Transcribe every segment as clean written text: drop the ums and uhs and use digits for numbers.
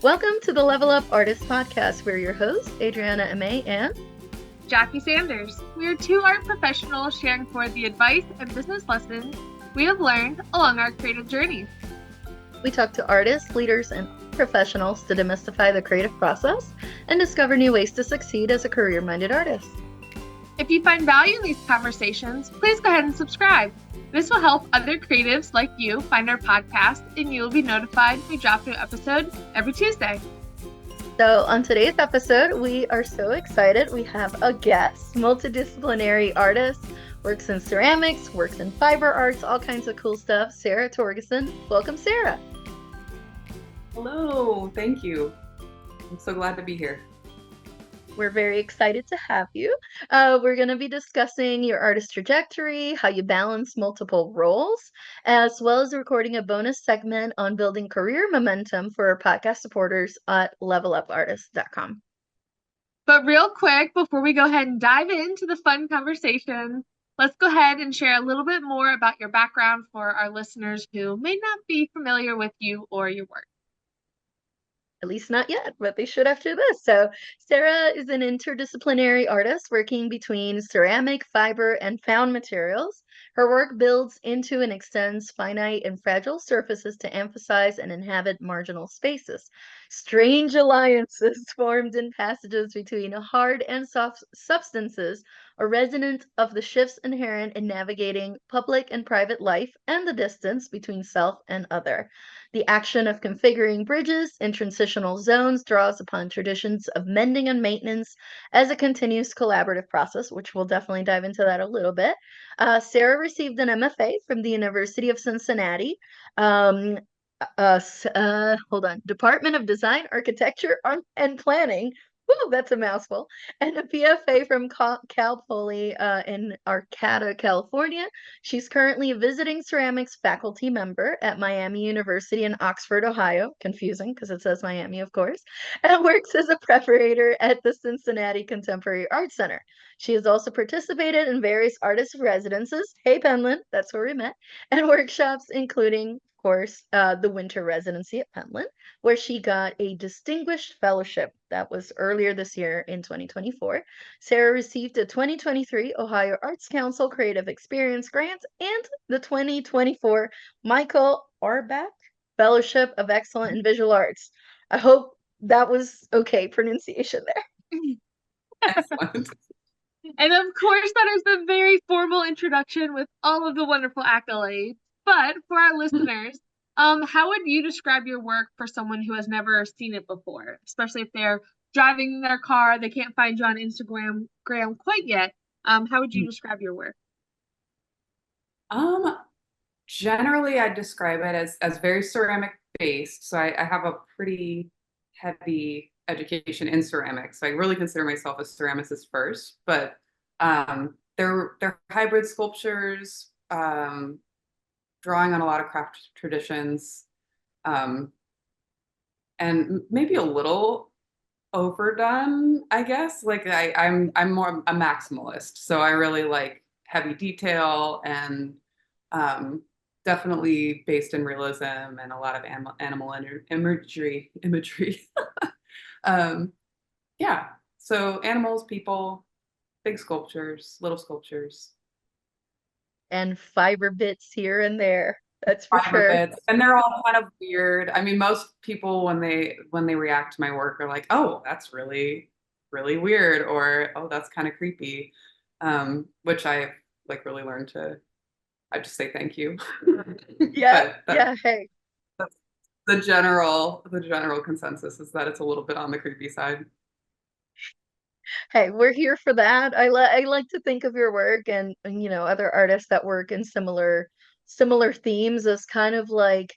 Welcome to the Level Up Artist Podcast. We're your hosts, Adriana M.A. and Jackie Sanders. We are two art professionals sharing forth the advice and business lessons we have learned along our creative journey. We talk to artists, leaders, and professionals to demystify the creative process and discover new ways to succeed as a career-minded artist. If you find value in these conversations, please go ahead and subscribe. This will help other creatives like you find our podcast, and you will be notified when we drop a new episode every Tuesday. So on today's episode, we are so excited. We have a guest, multidisciplinary artist, works in ceramics, works in fiber arts, all kinds of cool stuff. Sara Torgison. Welcome, Sara. Hello, thank you. I'm so glad to be here. We're very excited to have you. We're going to be discussing your artist trajectory, how you balance multiple roles, as well as recording a bonus segment on building career momentum for our podcast supporters at levelupartist.com. But real quick, before we go ahead and dive into the fun conversation, let's go ahead and share a little bit more about your background for our listeners who may not be familiar with you or your work. At least not yet, but they should after this. So Sara is an interdisciplinary artist working between ceramic, fiber, and found materials. Her work builds into and extends finite and fragile surfaces to emphasize and inhabit marginal spaces. Strange alliances formed in passages between hard and soft substances are resonant of the shifts inherent in navigating public and private life and the distance between self and other. The action of configuring bridges in transitional zones draws upon traditions of mending and maintenance as a continuous collaborative process, which we'll definitely dive into that a little bit. Sara received an MFA from the University of Cincinnati. Department of Design, Architecture, and Planning. Woo, that's a mouthful. And a PFA from Cal Poly in Arcata, California. She's currently a visiting ceramics faculty member at Miami University in Oxford, Ohio. Confusing because it says Miami, of course. And works as a preparator at the Cincinnati Contemporary Art Center. She has also participated in various artist residences. Hey, Penland, that's where we met. And workshops, including course, the winter residency at Penland, where she got a distinguished fellowship. That was earlier this year in 2024. Sara received a 2023 Ohio Arts Council Creative Experience Grant and the 2024 Michael Orbach Fellowship of Excellence in Visual Arts. I hope that was okay pronunciation there. Excellent. And of course, that is the very formal introduction with all of the wonderful accolades. But for our listeners, how would you describe your work for someone who has never seen it before, especially if they're driving their car, they can't find you on Instagram quite yet? How would you describe your work? Generally, I describe it as very ceramic based. So I have a pretty heavy education in ceramics. So I really consider myself a ceramicist first, but they're hybrid sculptures, drawing on a lot of craft traditions, and maybe a little overdone, I guess. Like I'm more a maximalist, so I really like heavy detail and definitely based in realism and a lot of animal imagery. Yeah, so animals, people, big sculptures, little sculptures. And fiber bits here and there. That's for Fiber sure. bits, and they're all kind of weird. I mean, most people when they react to my work are like, "Oh, that's really, really weird," or "Oh, that's kind of creepy," which I like really learned to. I just say thank you. Yeah, yeah. Hey, That's the general consensus is that it's a little bit on the creepy side. hey, we're here for that. I like to think of your work and other artists that work in similar themes as kind of like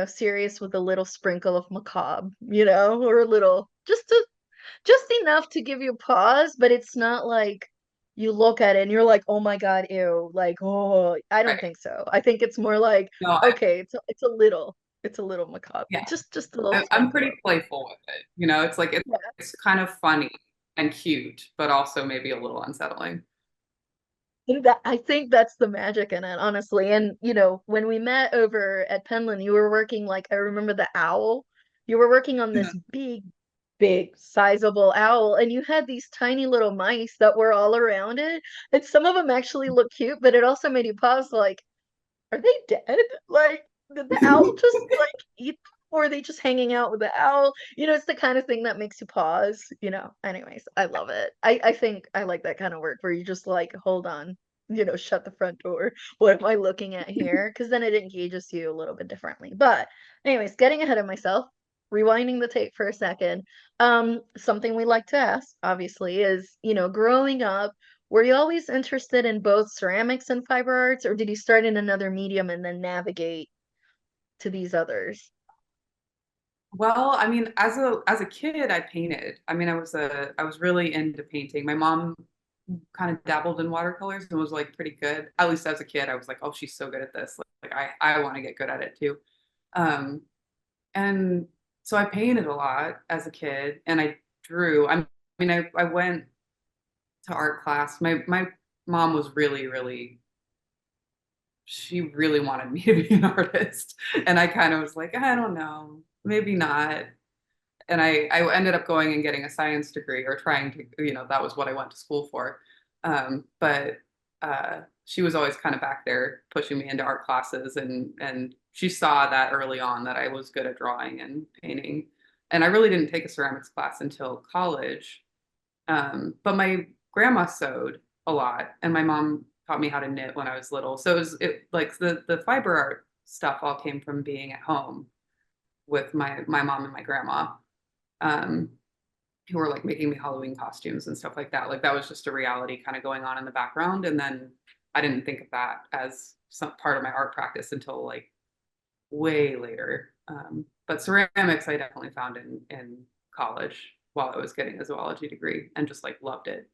serious with a little sprinkle of macabre, or a little just enough to give you pause, but it's not like you look at it and you're like, oh my God, ew, like, oh, I don't Right. think so. I think it's more like, No, okay, it's a little macabre, yeah, just a little I'm sprinkle pretty of. playful with it. It's like it's kind of funny and cute, but also maybe a little unsettling. I think that's the magic in it, honestly. And when we met over at Penland, you were working like I remember the owl you were working on this big sizable owl, and you had these tiny little mice that were all around it, and some of them actually look cute, but it also made you pause, like, are they dead? Like, did the owl just like eat them, or are they just hanging out with the owl? It's the kind of thing that makes you pause. Anyways, I love it. I think I like that kind of work where you just like, hold on, shut the front door. What am I looking at here? Because then it engages you a little bit differently. But anyways, getting ahead of myself, rewinding the tape for a second. Something we like to ask, obviously, is, growing up, were you always interested in both ceramics and fiber arts, or did you start in another medium and then navigate to these others? Well, I mean, as a kid, I painted. I mean, I was really into painting. My mom kind of dabbled in watercolors and was like pretty good. At least as a kid, I was like, oh, she's so good at this. Like I want to get good at it too. Um, and so I painted a lot as a kid, and I drew. I went to art class. My mom was really, she really wanted me to be an artist, and I kind of was like, I don't know, maybe not. And I ended up going and getting a science degree, or trying to, that was what I went to school for. But she was always kind of back there pushing me into art classes, and she saw that early on that I was good at drawing and painting. And I really didn't take a ceramics class until college. But my grandma sewed a lot, and my mom taught me how to knit when I was little. So it like the fiber art stuff all came from being at home with my mom and my grandma, um, who were like making me Halloween costumes and stuff like that. Like that was just a reality kind of going on in the background. And then I didn't think of that as some part of my art practice until like way later. But ceramics I definitely found in college while I was getting a zoology degree, and just like loved it.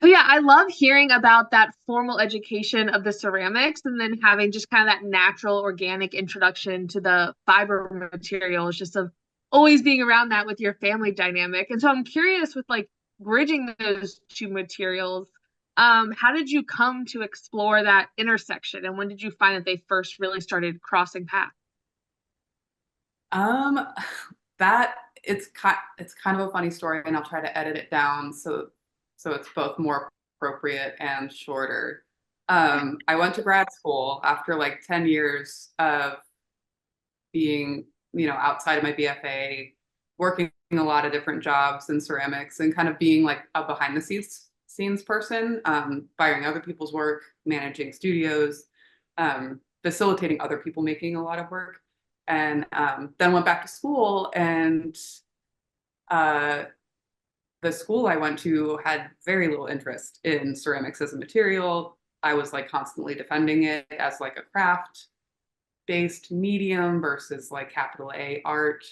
So yeah, I love hearing about that formal education of the ceramics and then having just kind of that natural organic introduction to the fiber materials, just of always being around that with your family dynamic. And so I'm curious with like bridging those two materials, how did you come to explore that intersection, and when did you find that they first really started crossing paths? Um, that it's kind of a funny story, and I'll try to edit it down so it's both more appropriate and shorter. I went to grad school after like 10 years of being, outside of my BFA, working a lot of different jobs in ceramics, and kind of being like a behind the scenes person, buying other people's work, managing studios, facilitating other people making a lot of work. And then went back to school, and uh, the school I went to had very little interest in ceramics as a material. I was like constantly defending it as like a craft based medium versus like capital A art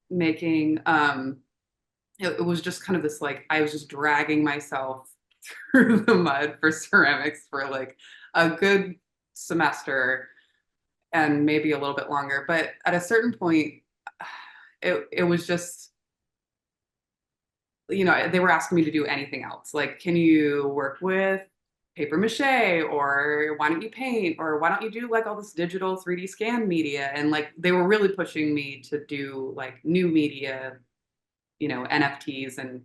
making. It was just kind of this, like, I was just dragging myself through the mud for ceramics for like a good semester, and maybe a little bit longer. But at a certain point, it was just, they were asking me to do anything else. Like, can you work with paper mache, or why don't you paint, or why don't you do like all this digital 3D scan media? And like they were really pushing me to do like new media, NFTs and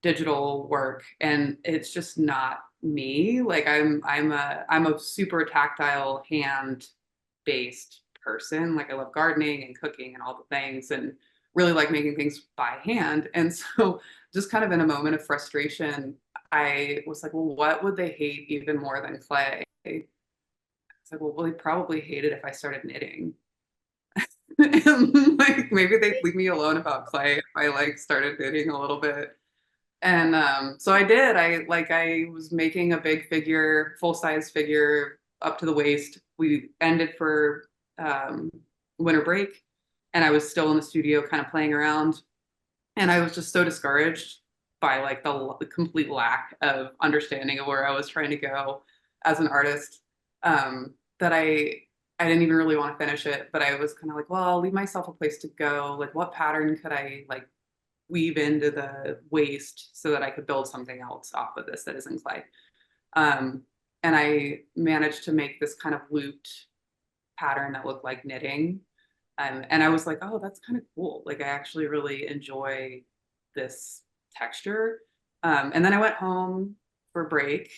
digital work. And it's just not me. Like I'm a super tactile, hand based person. Like I love gardening and cooking and all the things, and really like making things by hand. And so just kind of in a moment of frustration, I was like, well, what would they hate even more than clay? It's like, well, they probably hate it if I started knitting. And like maybe they'd leave me alone about clay if I like started knitting a little bit. And so I did. I was making a big figure, full size figure up to the waist. We ended for um, winter break, and I was still in the studio kind of playing around. And I was just so discouraged by like the complete lack of understanding of where I was trying to go as an artist, that I didn't even really want to finish it. But I was kind of like, well, I'll leave myself a place to go. Like, what pattern could I like weave into the waste so that I could build something else off of this that isn't clay? Um, and I managed to make this kind of looped pattern that looked like knitting. And I was like, oh, that's kind of cool. Like I actually really enjoy this texture. And then I went home for break,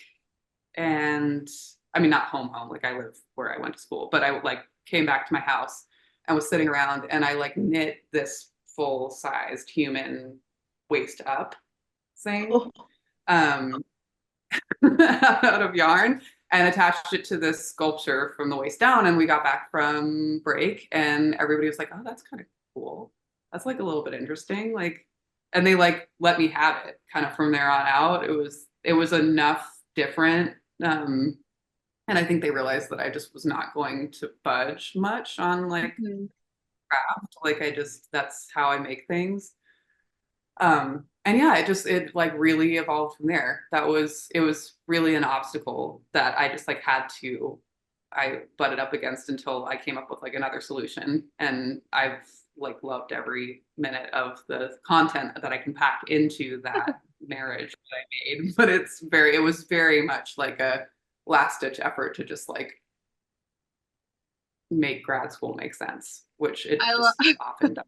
and I mean, not home, like I live where I went to school, but I like came back to my house and was sitting around, and I like knit this full-sized human waist up thing. Oh, Um, out of yarn, and attached it to this sculpture from the waist down. And we got back from break, and everybody was like, oh, that's kind of cool. That's like a little bit interesting. Like, and they like let me have it kind of from there on out. It was enough different. And I think they realized that I just was not going to budge much on like Mhm. craft. Like that's how I make things. And yeah, it like really evolved from there. It was really an obstacle that I just like I butted up against until I came up with like another solution. And I've like loved every minute of the content that I can pack into that marriage that I made. But it was very much like a last ditch effort to just like make grad school make sense, which it I just love often does.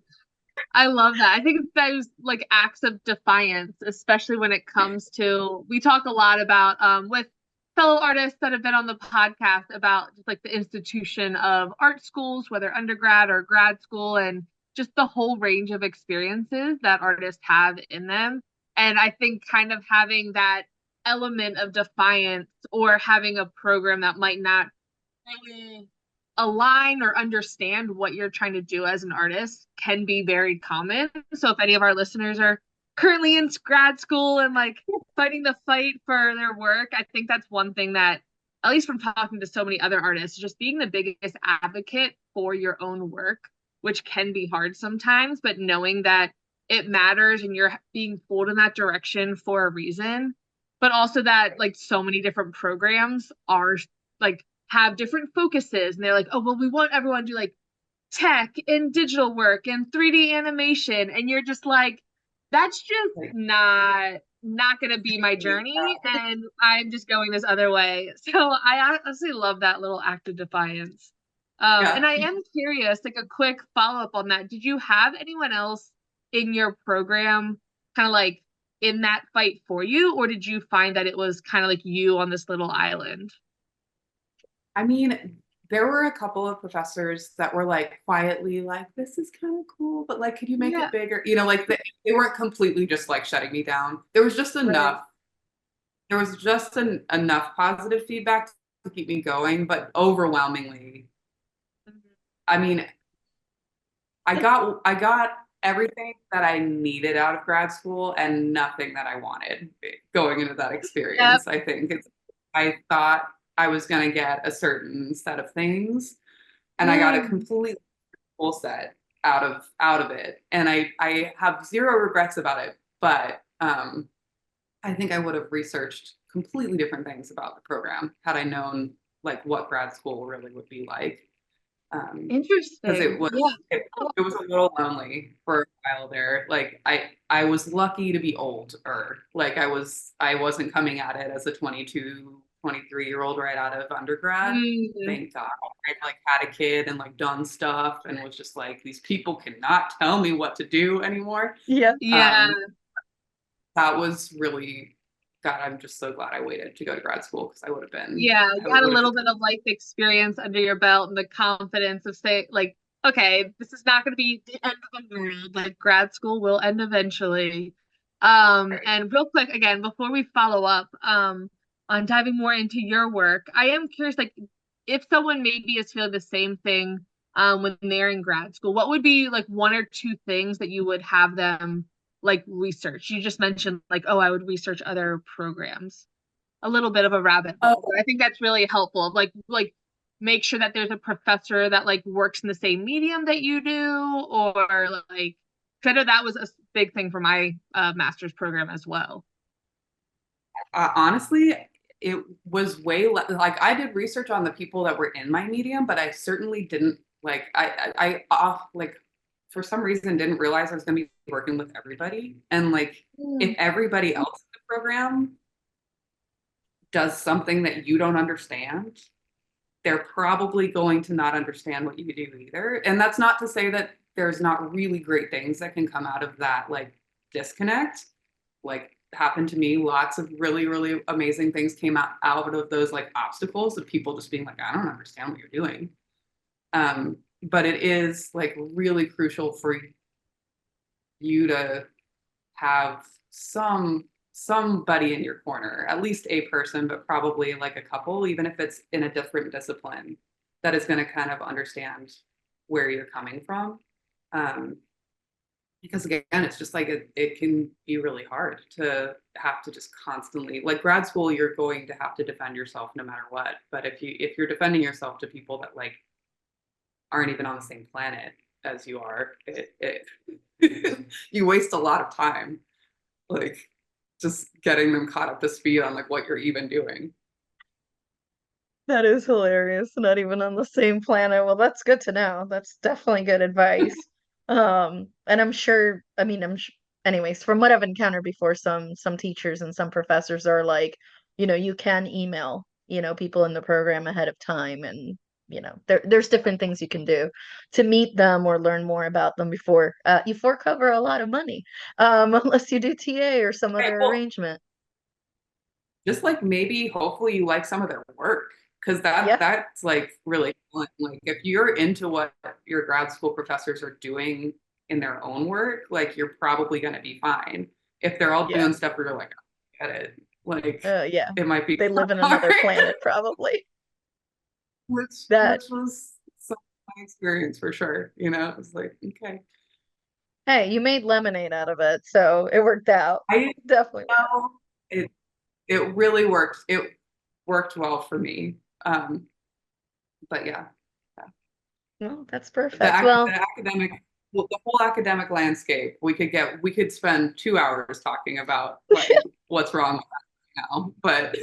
I love that. I think those like acts of defiance, especially when it comes to, we talk a lot about with fellow artists that have been on the podcast about just like the institution of art schools, whether undergrad or grad school, and just the whole range of experiences that artists have in them. And I think kind of having that element of defiance, or having a program that might not really align or understand what you're trying to do as an artist, can be very common. So if any of our listeners are currently in grad school and like fighting the fight for their work, I think that's one thing that, at least from talking to so many other artists, just being the biggest advocate for your own work, which can be hard sometimes, but knowing that it matters and you're being pulled in that direction for a reason. But also that like so many different programs are like have different focuses, and they're like, oh well, we want everyone to do like tech and digital work and 3D animation, and you're just like, that's just Like, not gonna be my journey, and I'm just going this other way. So I honestly love that little act of defiance. And yeah. I am curious, like a quick follow-up on that, did you have anyone else in your program kind of like in that fight for you, or did you find that it was kind of like you on this little island? I mean, there were a couple of professors that were like quietly like, this is kind of cool, but like, could you make Yeah, it bigger? You know, like they weren't completely just like shutting me down. right. There was just enough positive feedback to keep me going, but overwhelmingly, I mean, I got everything that I needed out of grad school and nothing that I wanted going into that Yep. experience. I thought I was going to get a certain set of things, and I got a Mm. completely full set out of it. And I have zero regrets about it, but I think I would have researched completely different things about the program had I known like what grad school really would be like. Because Interesting. Yeah. it was a little lonely for a while there. Like I was lucky to be older. Like I wasn't coming at it as a 22, 23-year old right out of undergrad. Mm. Thank God. I like had a kid and like done stuff and was just like, these people cannot tell me what to do anymore. yeah. Yeah. Um, that was really, God, I'm just so glad I waited to go to grad school, because Yeah. I You had a would have little just, bit of life experience under your belt and the confidence of say like, okay, this is not going to be the end of the world. Like grad school will end eventually. And real quick again, before we follow up, on diving more into your work, I am curious, like if someone maybe is feeling the same thing when they're in grad school, what would be like one or two things that you would have them like research? You just mentioned like, oh, I would research other programs. A little bit of a rabbit hole, oh, but I think that's really helpful. Like make sure that there's a professor that like works in the same medium that you do, or like, 'cause I know that was a big thing for my master's program as well. honestly, it was like I did research on the people that were in my medium, but I certainly didn't like like for some reason didn't realize I was going to be working with everybody. And like if Mm. everybody else in the program does something that you don't understand, they're probably going to not understand what you do either. And that's not to say that there's not really great things that can come out of that like disconnect. Like happened to me, lots of really, really amazing things came out of those like obstacles of people just being like, I don't understand what you're doing. But it is like really crucial for you to have somebody in your corner, at least a person, but probably like a couple, even if it's in a different discipline, that is going to kind of understand where you're coming from. Because again, it's just like it can be really hard to have to just constantly, like grad school, you're going to have to defend yourself no matter what. But if you're defending yourself to people that like aren't even on the same planet as you are, you waste a lot of time, like just getting them caught up to speed on like what you're even doing. That is hilarious. Not even on the same planet. Well, that's good to know. That's definitely good advice. And I'm sure, I mean, anyways, from what I've encountered before, some teachers and some professors are like, you can email, people in the program ahead of time, and there's different things you can do to meet them or learn more about them before you forecover a lot of money, unless you do TA or some Okay, other well, arrangement. just like maybe hopefully you like some of their work, because Yeah, that's like really fun. Like if you're into what your grad school professors are doing in their own work, like you're probably going to be fine. If they're all yeah, doing stuff where you're like, I get it, like yeah. it might be They live in hard. another planet, probably. Which That was some of my experience for sure. It's like, okay. Hey, you made lemonade out of it, so it worked out. I Definitely worked out. know it really worked. It worked well for me. But yeah. Well, that's the, perfect. Well, the academic well, the whole academic landscape we could spend 2 hours talking about like what's wrong with that now, but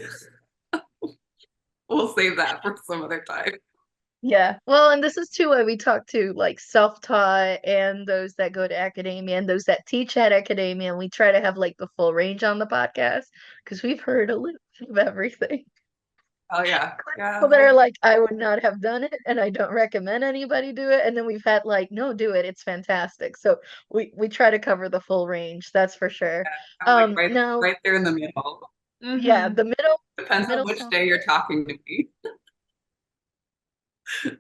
we'll save that for some other time. yeah. Well, and this is too why we talk to like self-taught and those that go to academia and those that teach at academia, and we try to have like the full range on the podcast because we've heard a little bit of everything. Oh yeah, People yeah. that are like, I would not have done it, and I don't recommend anybody do it. And then we've had like, no, do it. It's fantastic. So we try to cover the full range. That's for sure. I'm like right Now, right there in the middle. yeah, Mm-hmm. the Depends on middle which sounds day you're great. talking to me.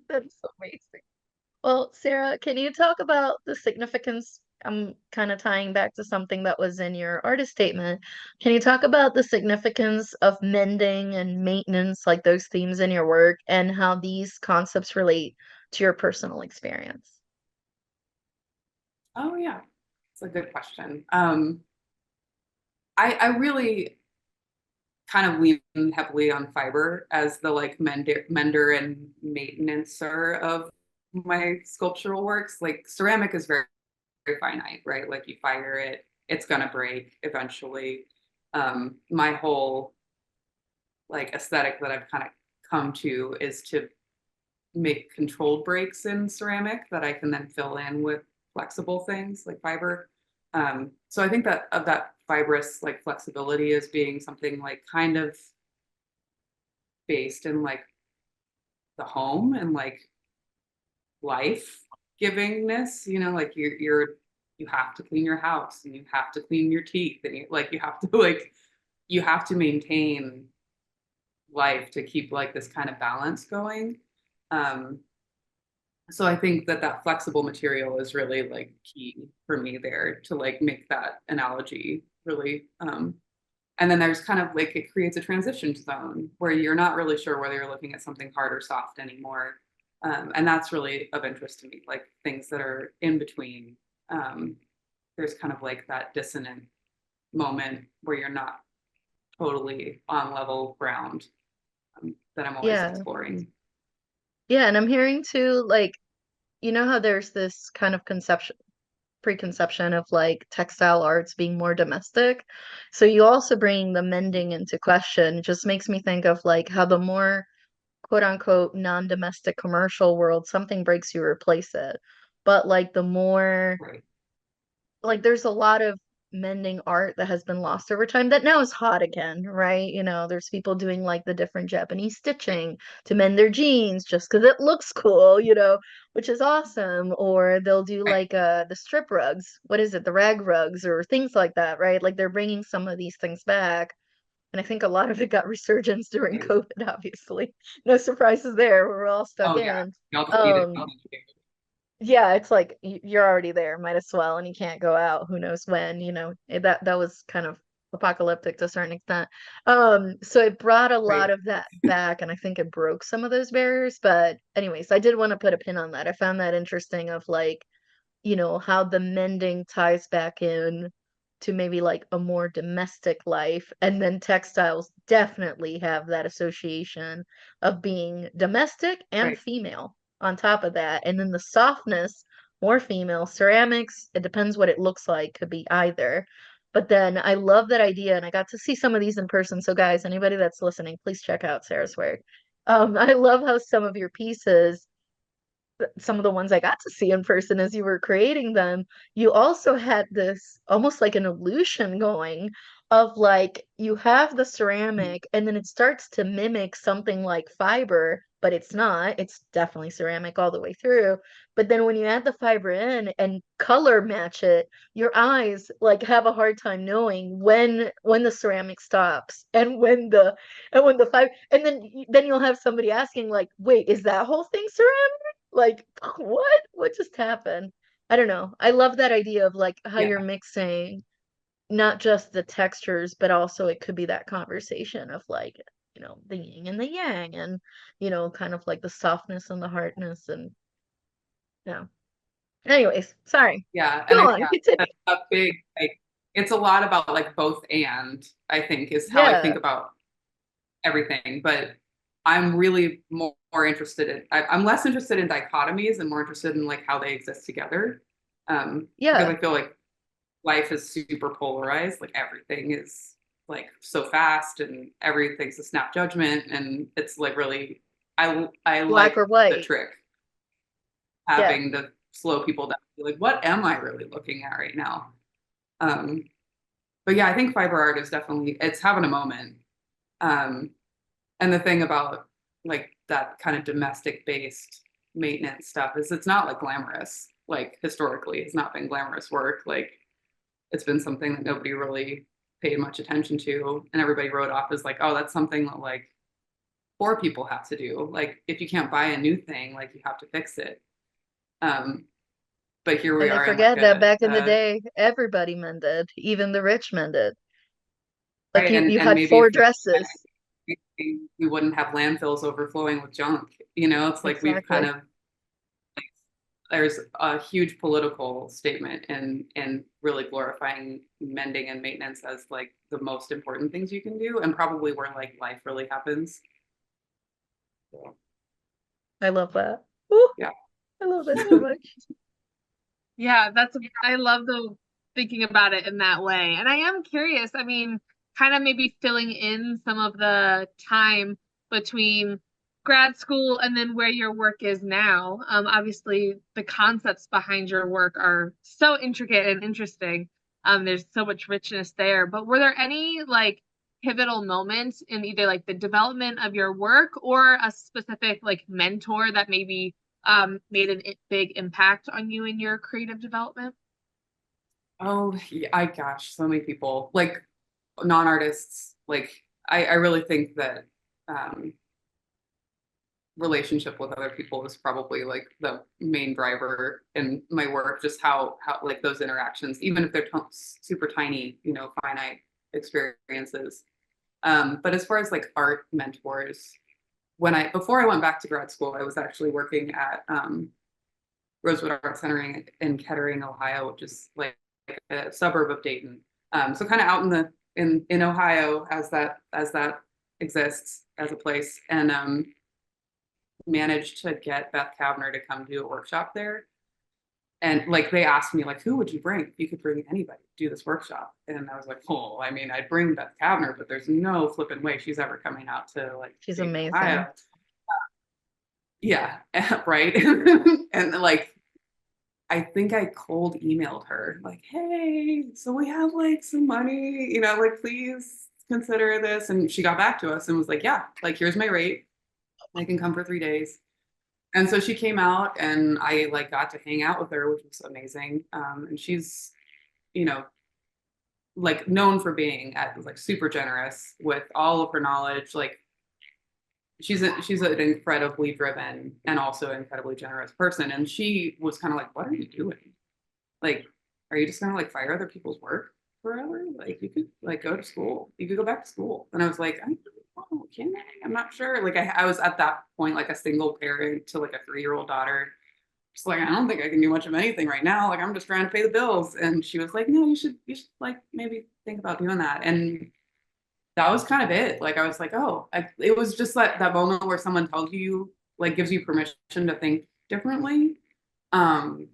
That's amazing. Well, Sarah, can you talk about the significance? I'm kind of tying back to something that was in your artist statement. Can you talk about the significance of mending and maintenance, like those themes in your work, and how these concepts relate to your personal experience? Oh yeah, it's a good question. I really kind of lean heavily on fiber as the like mender and maintenancer of my sculptural works. Like ceramic is very, very finite, right? Like you fire it, it's gonna break eventually. My whole like aesthetic that I've kind of come to is to make controlled breaks in ceramic that I can then fill in with flexible things like fiber. So I think that of that fibrous like flexibility as being something like kind of based in like the home and like life givingness, like you have to clean your house and you have to clean your teeth and you have to like you have to maintain life to keep like this kind of balance going. Um, so I think that flexible material is really like key for me there to like make that analogy really. And then there's kind of like it creates a transition zone where you're not really sure whether you're looking at something hard or soft anymore. And that's really of interest to me, like things that are in between. Um, there's kind of like that dissonant moment where you're not totally on level ground, that I'm always Yeah. exploring. Yeah, and I'm hearing too, like, how there's this kind of preconception of like textile arts being more domestic. So you also bring the mending into question. It just makes me think of like how the more quote unquote non-domestic commercial world, something breaks, you replace it. But like the more Right. like there's a lot of mending art that has been lost over time that now is hot again, right? You know, there's people doing like the different Japanese stitching to mend their jeans just because it looks cool, you know, which is awesome. Or they'll do Right. like the strip rugs, what is it, the rag rugs or things like that, right? Like they're bringing some of these things back. And I think a lot of it got resurgence during COVID, obviously. No surprises there. We're all stuck Oh yeah, in. y'all just need it. Um, yeah, it's like you're already there, might as well, and you can't go out. Who knows when, you know. That was kind of apocalyptic to a certain extent. So it brought a lot Right. of that back, and I think it broke some of those barriers. But anyways, I did want to put a pin on that. I found that interesting of like, you know, how the mending ties back in to maybe like a more domestic life. And then textiles definitely have that association of being domestic and Right. female on top of that. And then the softness, more female. Ceramics, it depends what it looks like, could be either. But then I love that idea, and I got to see some of these in person. So, guys, anybody that's listening, please check out Sarah's work. I love how some of your pieces, some of the ones I got to see in person as you were creating them, you also had this almost like an illusion going of like you have the ceramic and then it starts to mimic something like fiber, but it's not. It's definitely ceramic all the way through. But then when you add the fiber in and color match it, your eyes like have a hard time knowing when the ceramic stops and when the fiber, and then you'll have somebody asking like, "Wait, is that whole thing ceramic?" Like, what just happened? I don't know. I love that idea of like how Yeah. you're mixing not just the textures, but also it could be that conversation of like, you know, the yin and the yang and, you know, kind of like the softness and the hardness and yeah. Anyways, sorry. Yeah. And Go I on, think continue. that's a big, like, it's a lot about like both and, I think, is how I Yeah. think about everything. But I'm really more interested in, I'm less interested in dichotomies and more interested in like how they exist together. Because Yeah. I feel like life is super polarized. Like everything is like so fast and everything's a snap judgment. And it's like really, I Black or like the white. trick, Yeah. having to slow people down. Like, what am I really looking at right now? Um, but yeah, I think fiber art is definitely, it's having a moment. Um, and the thing about like that kind of domestic based maintenance stuff is it's not like glamorous. Like historically, it's not been glamorous work. Like it's been something that nobody really paid much attention to, and everybody wrote off as like, oh, that's something that like poor people have to do. Like if you can't buy a new thing, like you have to fix it. Um, but here we And they are in like forget that back in the a day, everybody mended, even the rich mended. Like right, you and had maybe four if there dresses. we wouldn't have landfills overflowing with junk. You know, it's like we've kind Exactly. of, there's a huge political statement in really glorifying mending and maintenance as like the most important things you can do and probably where like life really happens. So, I love that. Ooh, yeah. I love that so much. Yeah, I love the thinking about it in that way. And I am curious, I mean, kind of maybe filling in some of the time between grad school and then where your work is now. Obviously the concepts behind your work are so intricate and interesting. There's so much richness there. But were there any like pivotal moments in either like the development of your work or a specific like mentor that maybe made a big impact on you in your creative development? Oh, yeah, I gosh, so many people like non-artists. Like I really think that um, relationship with other people is probably like the main driver in my work. Just how like those interactions, even if they're super tiny, you know, finite experiences. But as far as like art mentors, before I went back to grad school, I was actually working at Rosewood Art Center in Kettering, Ohio, which is like a suburb of Dayton. So kind of out in the in Ohio as that exists as a place, and managed to get Beth Kavner to come do a workshop there. And like they asked me like, who would you bring? You could bring anybody to do this workshop. And I was like, oh, I mean, I'd bring Beth Kavner, but there's no flipping way she's ever coming out to like She's Dayton, Ohio. amazing. Yeah, right. And like I think I cold emailed her like, hey, so we have like some money, you know, like please consider this. And she got back to us and was like, yeah, like here's my rate. I can come for 3 days. And so she came out and I like got to hang out with her, which was amazing. And she's, you know, like known for being like super generous with all of her knowledge. Like she's an incredibly driven and also incredibly generous person. And she was kind of like, what are you doing? Like, are you just gonna like fire other people's work forever? Like you could like go to school. You could go back to school. And I was like, I don't know, can I? I'm not sure. Like I was at that point like a single parent to like a 3-year-old daughter. Just like, I don't think I can do much of anything right now. Like I'm just trying to pay the bills. And she was like, no, you should like maybe think about doing that. And that was kind of it. Like I was like, oh, it was just that moment where someone tells you, like gives you permission to think differently. Um,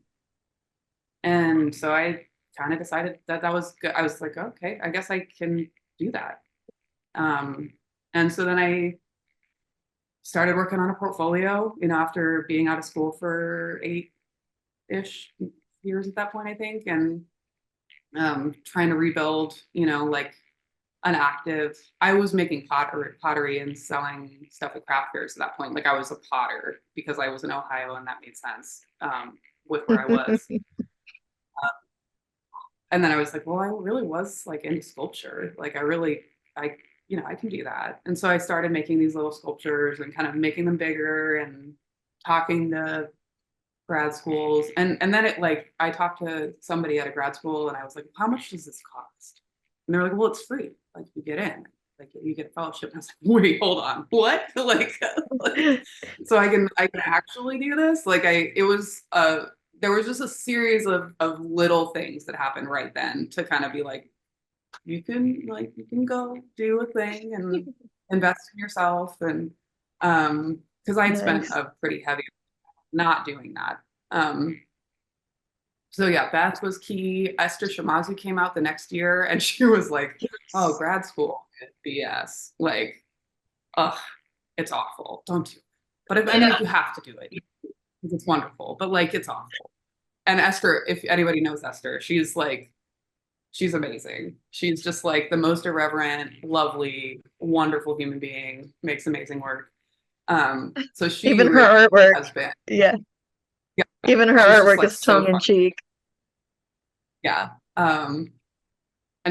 and so I kind of decided that that was good. I was like, okay, I guess I can do that. Um, and so then I started working on a portfolio, you know, after being out of school for 8-ish years at that point, I think, and trying to rebuild, you know, like an active. I was making pottery and selling stuff at craft fairs at that point. Like I was a potter because I was in Ohio and that made sense with where I was. And then I was like, well, I really was like into sculpture. Like I, you know, I can do that. And so I started making these little sculptures and kind of making them bigger and talking to grad schools. And then it like, I talked to somebody at a grad school and I was like, how much does this cost? And they're like, well, it's free. Like you get in, like you get a fellowship. And I was like, wait, hold on. What? like, so I can actually do this. Like it was there was just a series of little things that happened right then to kind of be like, you can go do a thing and invest in yourself. And because I'd spent Nice. a pretty heavy not doing that. So yeah, Beth was key. Esther Shamazu came out the next year and she was like, oh, grad school BS. Like, ugh, it's awful. Don't do it. But I mean, if you have to do it, it's wonderful. But like, it's awful. And Esther, if anybody knows Esther, she's amazing. She's just like the most irreverent, lovely, wonderful human being, makes amazing work. So she Even really her artwork. has been. Yeah. Yeah, Even her she's just artwork like is so tongue in fun. cheek. Yeah. And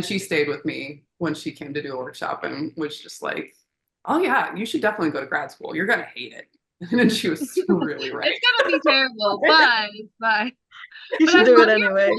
she stayed with me when she came to do a workshop and was just like, oh yeah, you should definitely go to grad school. You're gonna hate it. And she was really right. It's gonna be terrible, but You but should I do it love your anyway.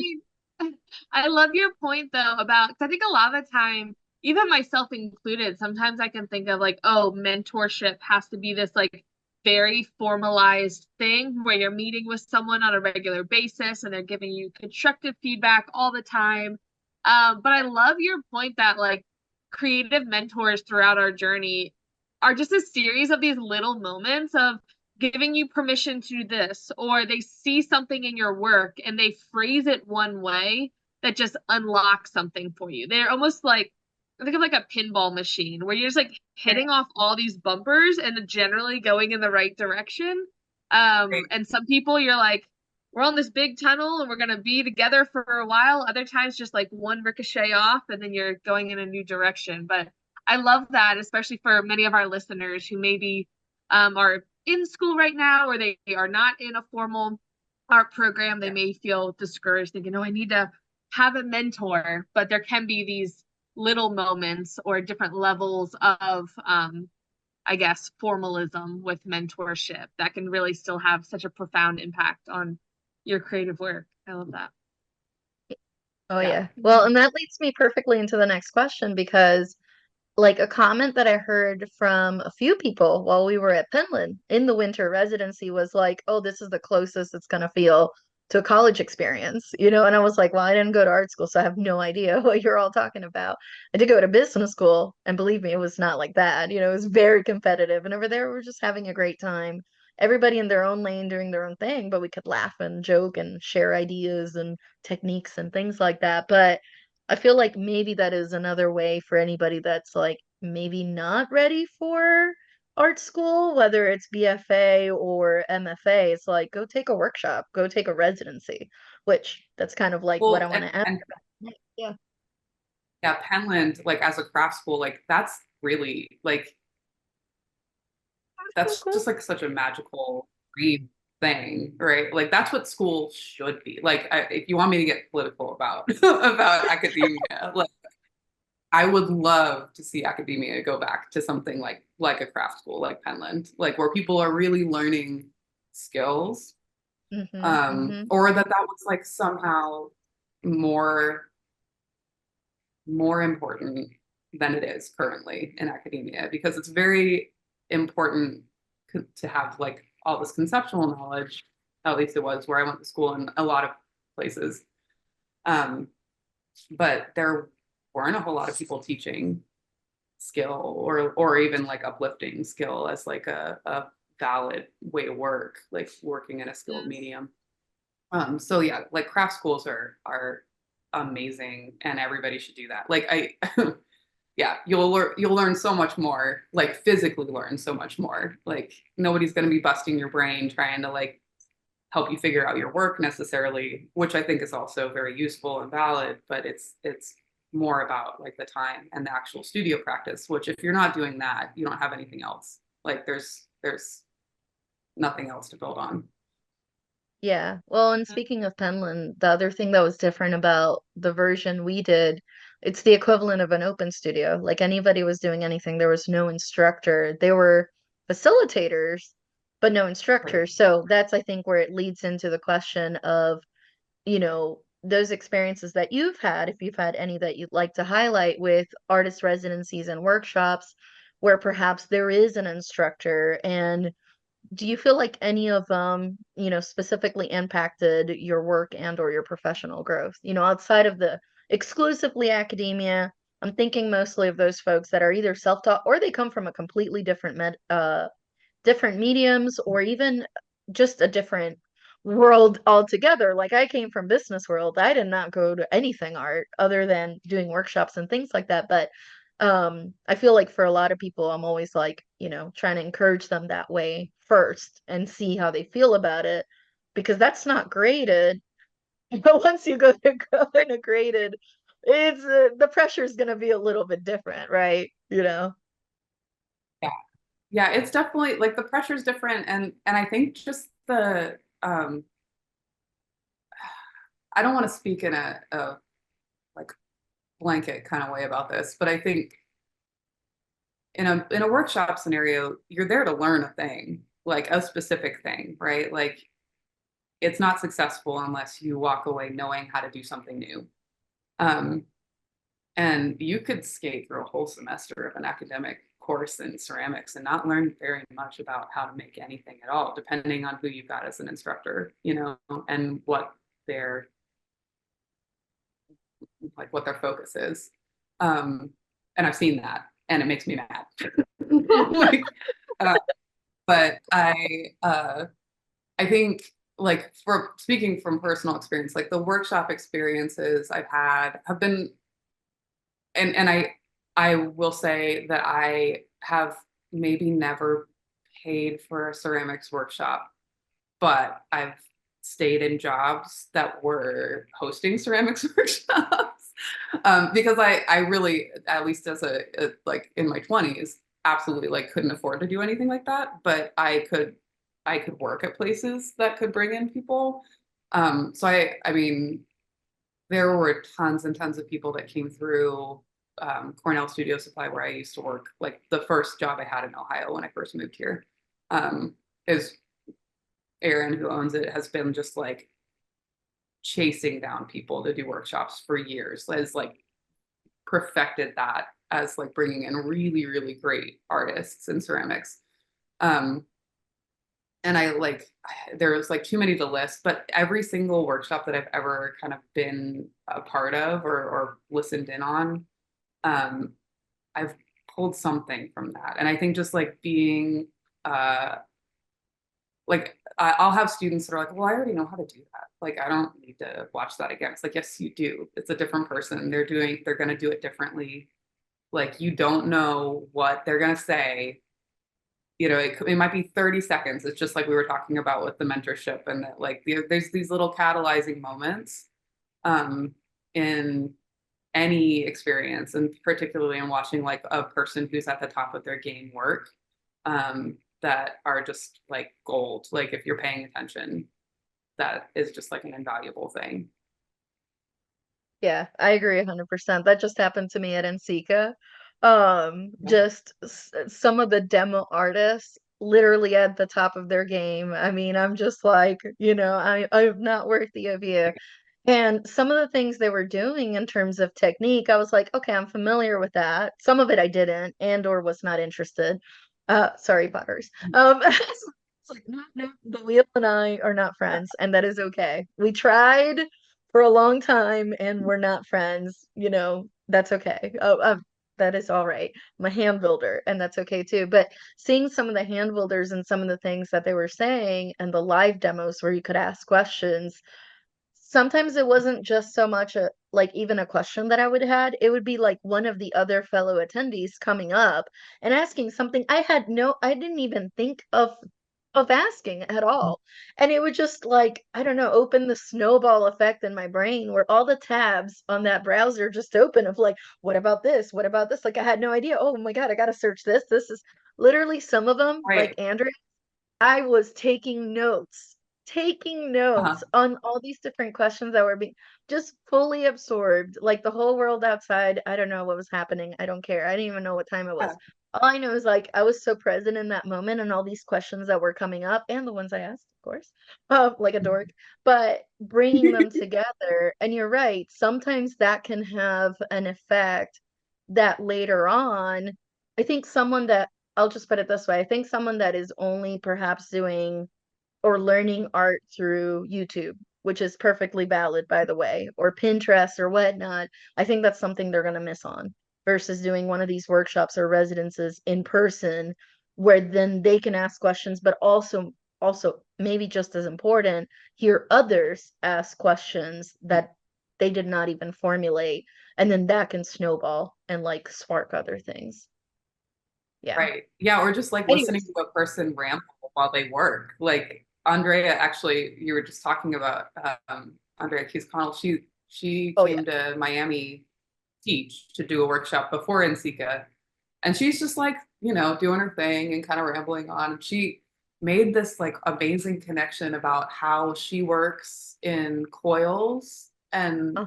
point. I love your point though about 'cause I think a lot of the time, even myself included, sometimes I can think of like, oh, mentorship has to be this like very formalized thing where you're meeting with someone on a regular basis and they're giving you constructive feedback all the time. But I love your point that like creative mentors throughout our journey are just a series of these little moments of giving you permission to do this, or they see something in your work and they phrase it one way that just unlocks something for you. They're almost like, I think of like a pinball machine where you're just like hitting off all these bumpers and generally going in the right direction. And some people you're like, we're on this big tunnel and we're gonna be together for a while. Other times just like one ricochet off and then you're going in a new direction. But I love that, especially for many of our listeners who maybe are in school right now or they are not in a formal art program. They may feel discouraged, thinking, oh, I need to have a mentor. But there can be these little moments or different levels of I guess formalism with mentorship that can really still have such a profound impact on your creative work. I love that. Oh Yeah. yeah. Well, and that leads me perfectly into the next question because like a comment that I heard from a few people while we were at Penland in the winter residency was like, oh, this is the closest it's gonna feel to a college experience, you know? And I was like, well, I didn't go to art school, so I have no idea what you're all talking about. I did go to business school, and believe me, it was not like that. You know, it was very competitive. And over there, we were just having a great time. Everybody in their own lane doing their own thing, but we could laugh and joke and share ideas and techniques and things like that. But I feel like maybe that is another way for anybody that's like maybe not ready for art school, whether it's BFA or MFA, it's like go take a workshop, go take a residency, which that's kind of like what I Well, want to ask and about. Yeah. yeah, Penland, like as a craft school, like that's really like Cool, that's cool. just like such a magical dream thing, right? Like that's what school should be. Like if you want me to get political about about academia, like I would love to see academia go back to something like a craft school like Penland, like where people are really learning skills, Mm-hmm. Mm-hmm. or that was like somehow more more important than it is currently in academia because it's very important to have like all this conceptual knowledge. At least it was where I went to school in a lot of places. Um, but there weren't a whole lot of people teaching skill or even like uplifting skill as like a valid way to work, like working in a skilled medium. So yeah, like craft schools are amazing and everybody should do that. Like I yeah, you'll learn so much more, like physically learn so much more. Like nobody's going to be busting your brain trying to like help you figure out your work necessarily, which I think is also very useful and valid, but it's more about like the time and the actual studio practice, which if you're not doing that, you don't have anything else. Like there's nothing else to build on. Yeah. Well, and speaking of Penland, the other thing that was different about the version we did, it's the equivalent of an open studio. Like anybody was doing anything, there was no instructor. They were facilitators, but no Right. instructor. So that's, I think, where it leads into the question of, those experiences that you've had, if you've had any that you'd like to highlight with artist residencies and workshops, where perhaps there is an instructor and do you feel like any of them, specifically impacted your work and or your professional growth? Outside of the exclusively academia, I'm thinking mostly of those folks that are either self-taught or they come from a completely different mediums or even just a different world altogether. Like I came from business world. I did not go to anything art other than doing workshops and things like that. But I feel like for a lot of people, I'm always like, trying to encourage them that way first and see how they feel about it because that's not graded. But once you go into graded, it's the pressure is going to be a little bit different, right? Yeah. Yeah, it's definitely like the pressure's different and I think just the I don't want to speak in a like blanket kind of way about this, but I think in a workshop scenario, you're there to learn a thing, like a specific thing, right? Like it's not successful unless you walk away knowing how to do something new. Um, and you could skate through a whole semester of an academic course in ceramics and not learn very much about how to make anything at all, depending on who you've got as an instructor, and what their what their focus is. Um, and I've seen that, and it makes me mad. like, uh, but I think like for speaking from personal experience, like the workshop experiences I've had have been, and I will say that I have maybe never paid for a ceramics workshop, but I've stayed in jobs that were hosting ceramics workshops because I really, at least as a like in my 20s, absolutely like couldn't afford to do anything like that, but I could work at places that could bring in people. So I mean, there were tons and tons of people that came through Cornell Studio Supply where I used to work. Like the first job I had in Ohio when I first moved here is Aaron, who owns it, has been just like chasing down people to do workshops for years. Has like perfected that as like bringing in really, really great artists in ceramics. Um, and I like there was like too many to list, but every single workshop that I've ever kind of been a part of or listened in on, um, I've pulled something from that. And I think just like being like I'll have students that are like, well, I already know how to do that. Like, I don't need to watch that again. It's like, yes, you do. It's a different person. They're going to do it differently. Like, you don't know what they're going to say you know, it might be 30 seconds. It's just like we were talking about with the mentorship, and that like there's these little catalyzing moments in any experience, and particularly in watching like a person who's at the top of their game work, that are just like gold. Like if you're paying attention, that is just like an invaluable thing. Yeah, I agree 100%. That just happened to me at NCCA. Yeah. Just some of the demo artists literally at the top of their game. I mean, I'm just like, I'm not worthy of you. And some of the things they were doing in terms of technique, I was like, okay, I'm familiar with that. Some of it I didn't and or was not interested. Sorry, Potters. It's like, no, no, the wheel and I are not friends, and that is okay. We tried for a long time and we're not friends, that's okay. That is all right. I'm a hand builder and that's okay too. But seeing some of the hand builders and some of the things that they were saying and the live demos where you could ask questions, sometimes it wasn't just so much like even a question that I would had. It would be like one of the other fellow attendees coming up and asking something I didn't even think of asking at all. And it would just like, I don't know, open the snowball effect in my brain where all the tabs on that browser just open of like, what about this? What about this? Like I had no idea. Oh my God, I gotta search this. This is literally some of them, like Right. Andrea. I was taking notes Uh-huh. on all these different questions that were being just fully absorbed. Like the whole world outside, I don't know what was happening. I don't care. I didn't even know what time it was. Yeah. All I know is like I was so present in that moment and all these questions that were coming up and the ones I asked, of course, like a dork, but bringing them together. And you're right. Sometimes that can have an effect that later on, I think someone that I'll just put it this way. I think someone that is only perhaps doing or learning art through YouTube, which is perfectly valid, by the way, or Pinterest or whatnot, I think that's something they're going to miss on versus doing one of these workshops or residences in person where then they can ask questions, but also maybe just as important, hear others ask questions that they did not even formulate. And then that can snowball and like spark other things. Yeah. Right. Yeah. Or just like listening Anyways, to a person ramble while they work. Like Andrea, actually, you were just talking about Andrea Keys Connell. She oh yeah. came to Miami teach to do a workshop before NCCA. And she's just like, you know, doing her thing and kind of rambling on. She made this like amazing connection about how she works in coils and Uh,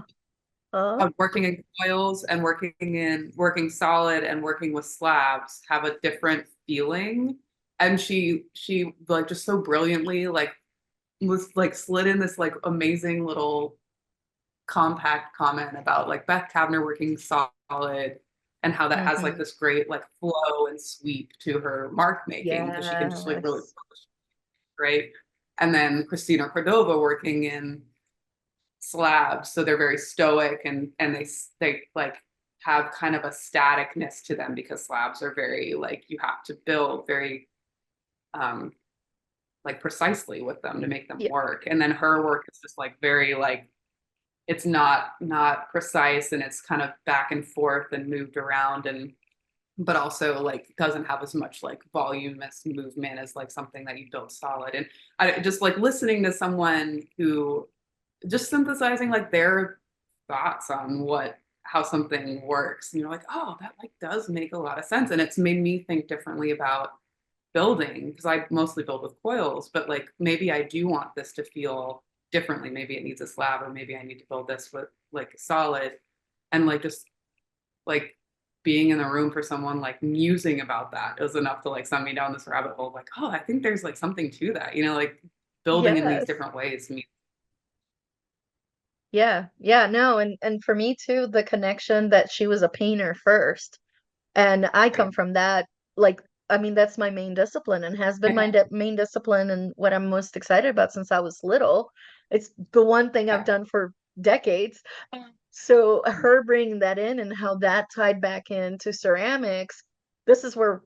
uh, of working in coils and working solid and working with slabs have a different feeling. And she like just so brilliantly like was like slid in this like amazing little compact comment about like Beth Kavner working solid and how that has like mhm. this great like flow and sweep to her mark making because she can just like really Yes. right. And then Christina Cordova working in slabs, so they're very stoic and they like have kind of a staticness to them because slabs are very like you have to build very um like precisely with them to make them Yeah. work. And then her work is just like very like it's not precise and it's kind of back and forth and moved around and but also like doesn't have as much like voluminous movement as like something that you build solid. And I just like listening to someone who just synthesizing like their thoughts on what how something works and you're like oh that like does make a lot of sense and it's made me think differently about building because I mostly build with coils but like maybe I do want this to feel differently, maybe it needs a slab or maybe I need to build this with like solid and like just like being in the room for someone like musing about that is enough to like send me down this rabbit hole like oh I think there's like something to that, you know, like building in these Yes. different ways me. Yeah. Yeah. No. And for me too, the connection that she was a painter first. And I come Right. from that, like, I mean, that's my main discipline and has been my main discipline and what I'm most excited about since I was little. It's the one thing I've Yeah. done for decades. So her bringing that in and how that tied back into ceramics, this is where,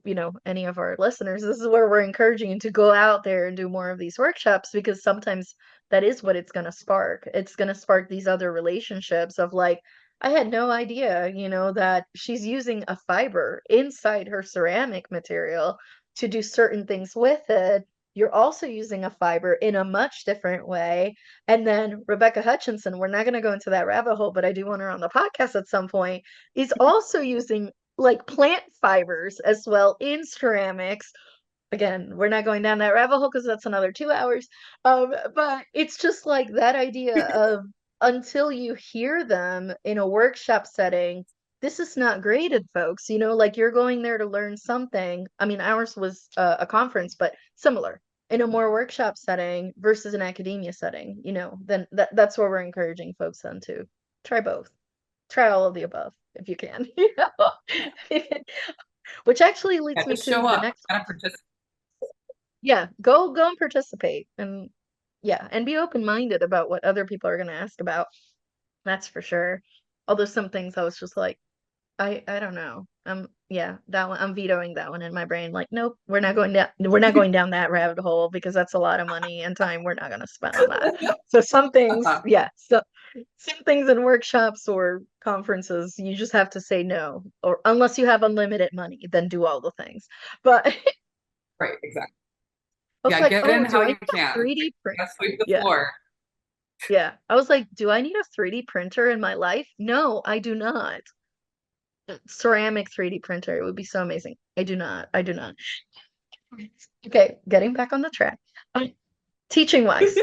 any of our listeners, this is where we're encouraging you to go out there and do more of these workshops because sometimes that is what it's going to spark. It's going to spark these other relationships of like, I had no idea, that she's using a fiber inside her ceramic material to do certain things with it, you're also using a fiber in a much different way. And then Rebecca Hutchinson, we're not going to go into that rabbit hole, but I do want her on the podcast at some point, is also using like plant fibers as well in ceramics. Again, we're not going down that rabbit hole because that's another 2 hours. But it's just like that idea of until you hear them in a workshop setting, this is not graded, folks. You know, like you're going there to learn something. I mean, ours was a conference, but similar in a more workshop setting versus an academia setting, you know, then that's where we're encouraging folks then to try both. Try all of the above if you can. You know? Which actually leads Yeah, me just to show the up. next. Gotta participate. Yeah, go and participate, and yeah, and be open-minded about what other people are going to ask about. That's for sure. Although some things I was just like, I don't know. Yeah, that one I'm vetoing that one in my brain. Like, nope, we're not going down that rabbit hole because that's a lot of money and time we're not going to spend on that. So some things, yeah, so some things in workshops or conferences, you just have to say no, or unless you have unlimited money, then do all the things. But Right, exactly. I was Yeah, like, get oh, in do how I need you a can. 3D print? Gotta sweep the Yeah, floor. yeah. I was like, do I need a 3D printer in my life? No, I do not. Ceramic 3D printer, it would be so amazing. I do not. I do not. Okay, getting back on the track. Uh, Teaching wise,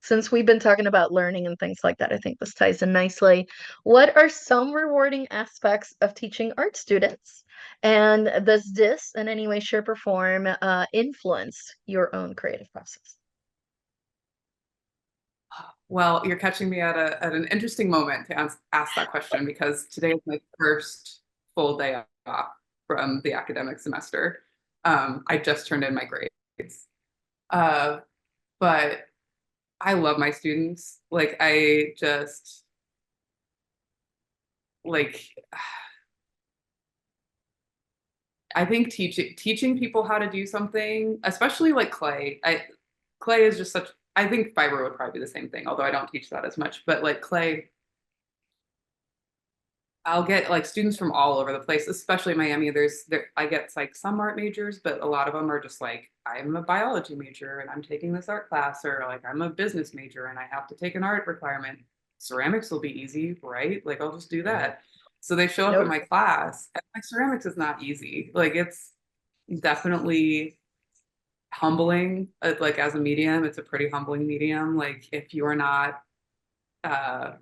since we've been talking about learning and things like that, I think this ties in nicely. What are some rewarding aspects of teaching art students? And does this in any way, shape, or form influence your own creative process? Well, you're catching me at an interesting moment to ask that question because today is my first full day off from the academic semester. I just turned in my grades. Uh, but I love my students. Like I just like I think teaching people how to do something, especially like clay is just such I think fiber would probably be the same thing, although I don't teach that as much. But like clay, I'll get like students from all over the place, especially Miami. I get like some art majors, but a lot of them are just like, I'm a biology major and I'm taking this art class, or like I'm a business major and I have to take an art requirement. Ceramics will be easy, right? Like I'll just do that. So they show up in Nope. my class, and like ceramics is not easy. Like it's definitely humbling. Like as a medium, it's a pretty humbling medium. Like if you are not uh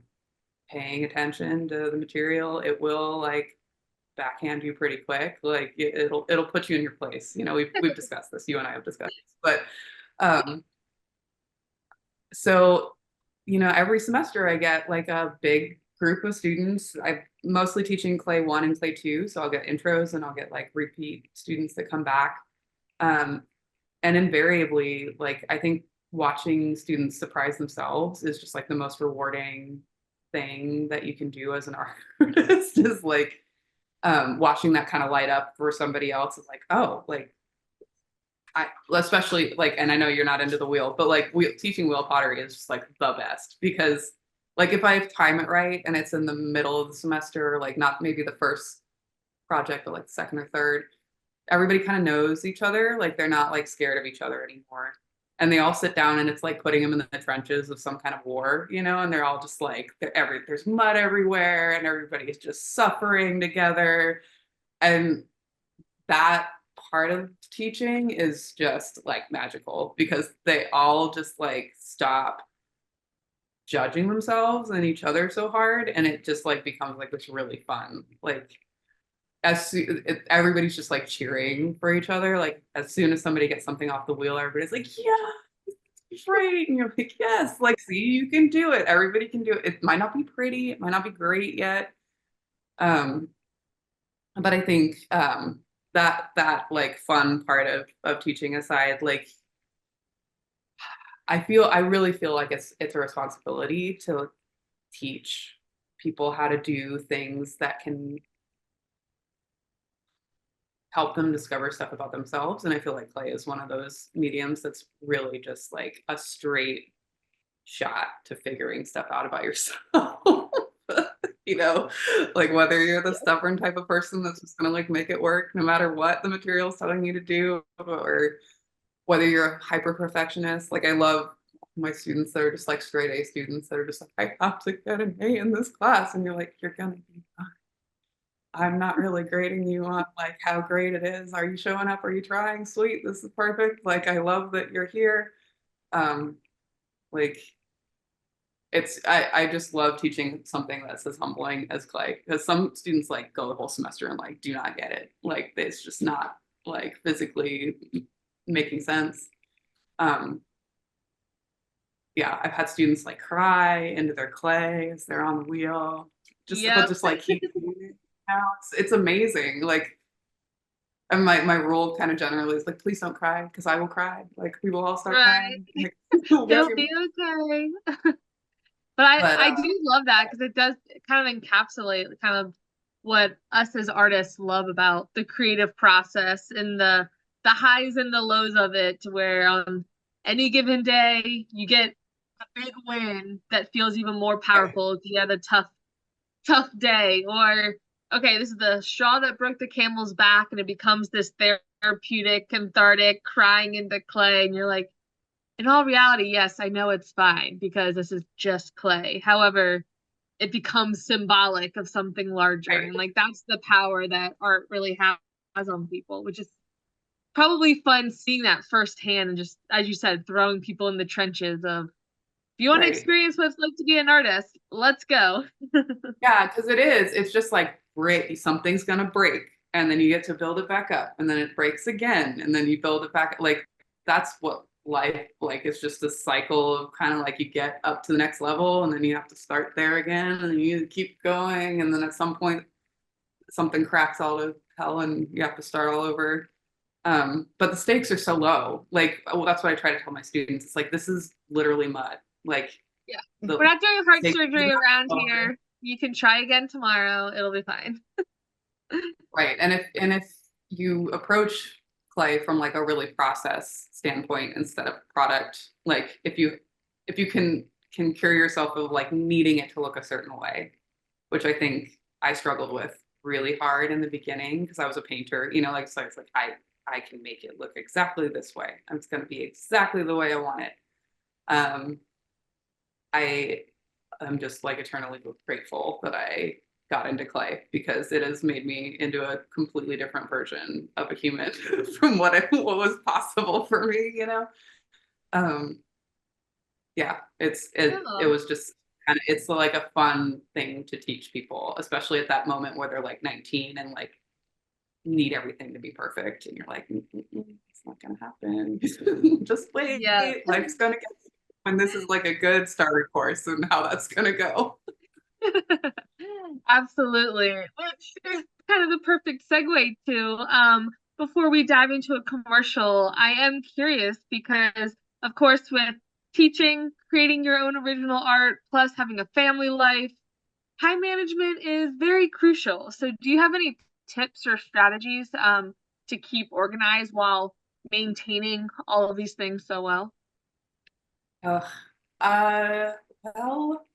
paying attention to the material, it will like backhand you pretty quick. Like it'll put you in your place. You know, we've discussed this. You and I have discussed this. But um, so you know, every semester I get like a big group of students. I'm mostly teaching clay 1 and clay 2, so I'll get intros and I'll get like repeat students that come back. Um, and invariably, like I think watching students surprise themselves is just like the most rewarding thing that you can do as an artist is like watching that kind of light up for somebody else is like, oh, like I especially like, and I know you're not into the wheel, but like teaching wheel pottery is just like the best because like if I time it right and it's in the middle of the semester, like not maybe the first project, but like the second or third, everybody kind of knows each other. Like they're not like scared of each other anymore. And they all sit down and it's like putting them in the trenches of some kind of war, you know, and they're all just like there's mud everywhere and everybody is just suffering together. And that part of teaching is just like magical because they all just like stop judging themselves and each other so hard and it just like becomes like this really fun like everybody's just like cheering for each other. Like as soon as somebody gets something off the wheel, everybody's like, "Yeah, great!" And you're like, "Yes, like see, you can do it. Everybody can do it. It might not be pretty, it might not be great yet, um, but I think that like fun part of teaching aside, like I really feel like it's a responsibility to teach people how to do things that can help them discover stuff about themselves. And I feel like clay is one of those mediums that's really just like a straight shot to figuring stuff out about yourself. you know, like whether you're the stubborn type of person that's just gonna like make it work no matter what the material is telling you to do, or whether you're a hyper perfectionist. Like I love my students that are just like straight A students that are just like, I have to get an A in this class. And you're like, you're gonna be fine. I'm not really grading you on like how great it is. Are you showing up? Are you trying? Sweet, this is perfect. Like I love that you're here. Um, like I just love teaching something that's as humbling as clay, because some students like go the whole semester and like do not get it. Like it's just not like physically making sense. Um, yeah, I've had students like cry into their clay as they're on the wheel, but Yep. just like keep doing it. It's amazing. Like, and my rule kind of generally is like, please don't cry because I will cry. Like we will all start Right. crying. Like, we'll get It'll through. be okay. But But I do love that because it does kind of encapsulate kind of what us as artists love about the creative process and the highs and the lows of it, where on any given day you get a big win that feels even more powerful if you had a tough day, or okay, this is the straw that broke the camel's back, and it becomes this therapeutic, cathartic crying into clay, and you're like, in all reality, yes, I know it's fine because this is just clay. However, it becomes symbolic of something larger. right, And like that's the power that art really has on people, which is probably fun seeing that firsthand and just, as you said, throwing people in the trenches of, if you want to right. experience what it's like to be an artist, let's go. Yeah, because it is. It's just like break. Something's gonna break, and then you get to build it back up, and then it breaks again, and then you build it back. Like that's what life like. It's just a cycle of kind of like you get up to the next level, and then you have to start there again, and then you keep going, and then at some point something cracks all of hell, and you have to start all over. But the stakes are so low. Like well, that's what I try to tell my students. It's like this is literally mud. Like Yeah. the We're not doing heart stakes surgery around here. You can try again tomorrow. It'll be fine. right. And if you approach clay from like a really process standpoint instead of product, like if you can cure yourself of like needing it to look a certain way, which I think I struggled with really hard in the beginning because I was a painter, like so it's like I can make it look exactly this way. It's going to be exactly the way I want it. Um, I am just like eternally grateful that I got into clay because it has made me into a completely different version of a human from what was possible for me. Um, yeah, it Oh, was just kind of it's like a fun thing to teach people, especially at that moment where they're like 19 and like need everything to be perfect, and you're like, it's not gonna happen. Just wait, yeah. life's gonna get when this is like a good starter course and how that's gonna go. Absolutely. Which is kind of the perfect segue to before we dive into a commercial, I am curious because of course with teaching, creating your own original art, plus having a family life, time management is very crucial. So do you have any tips or strategies to keep organized while maintaining all of these things so well? Ugh. Uh, well,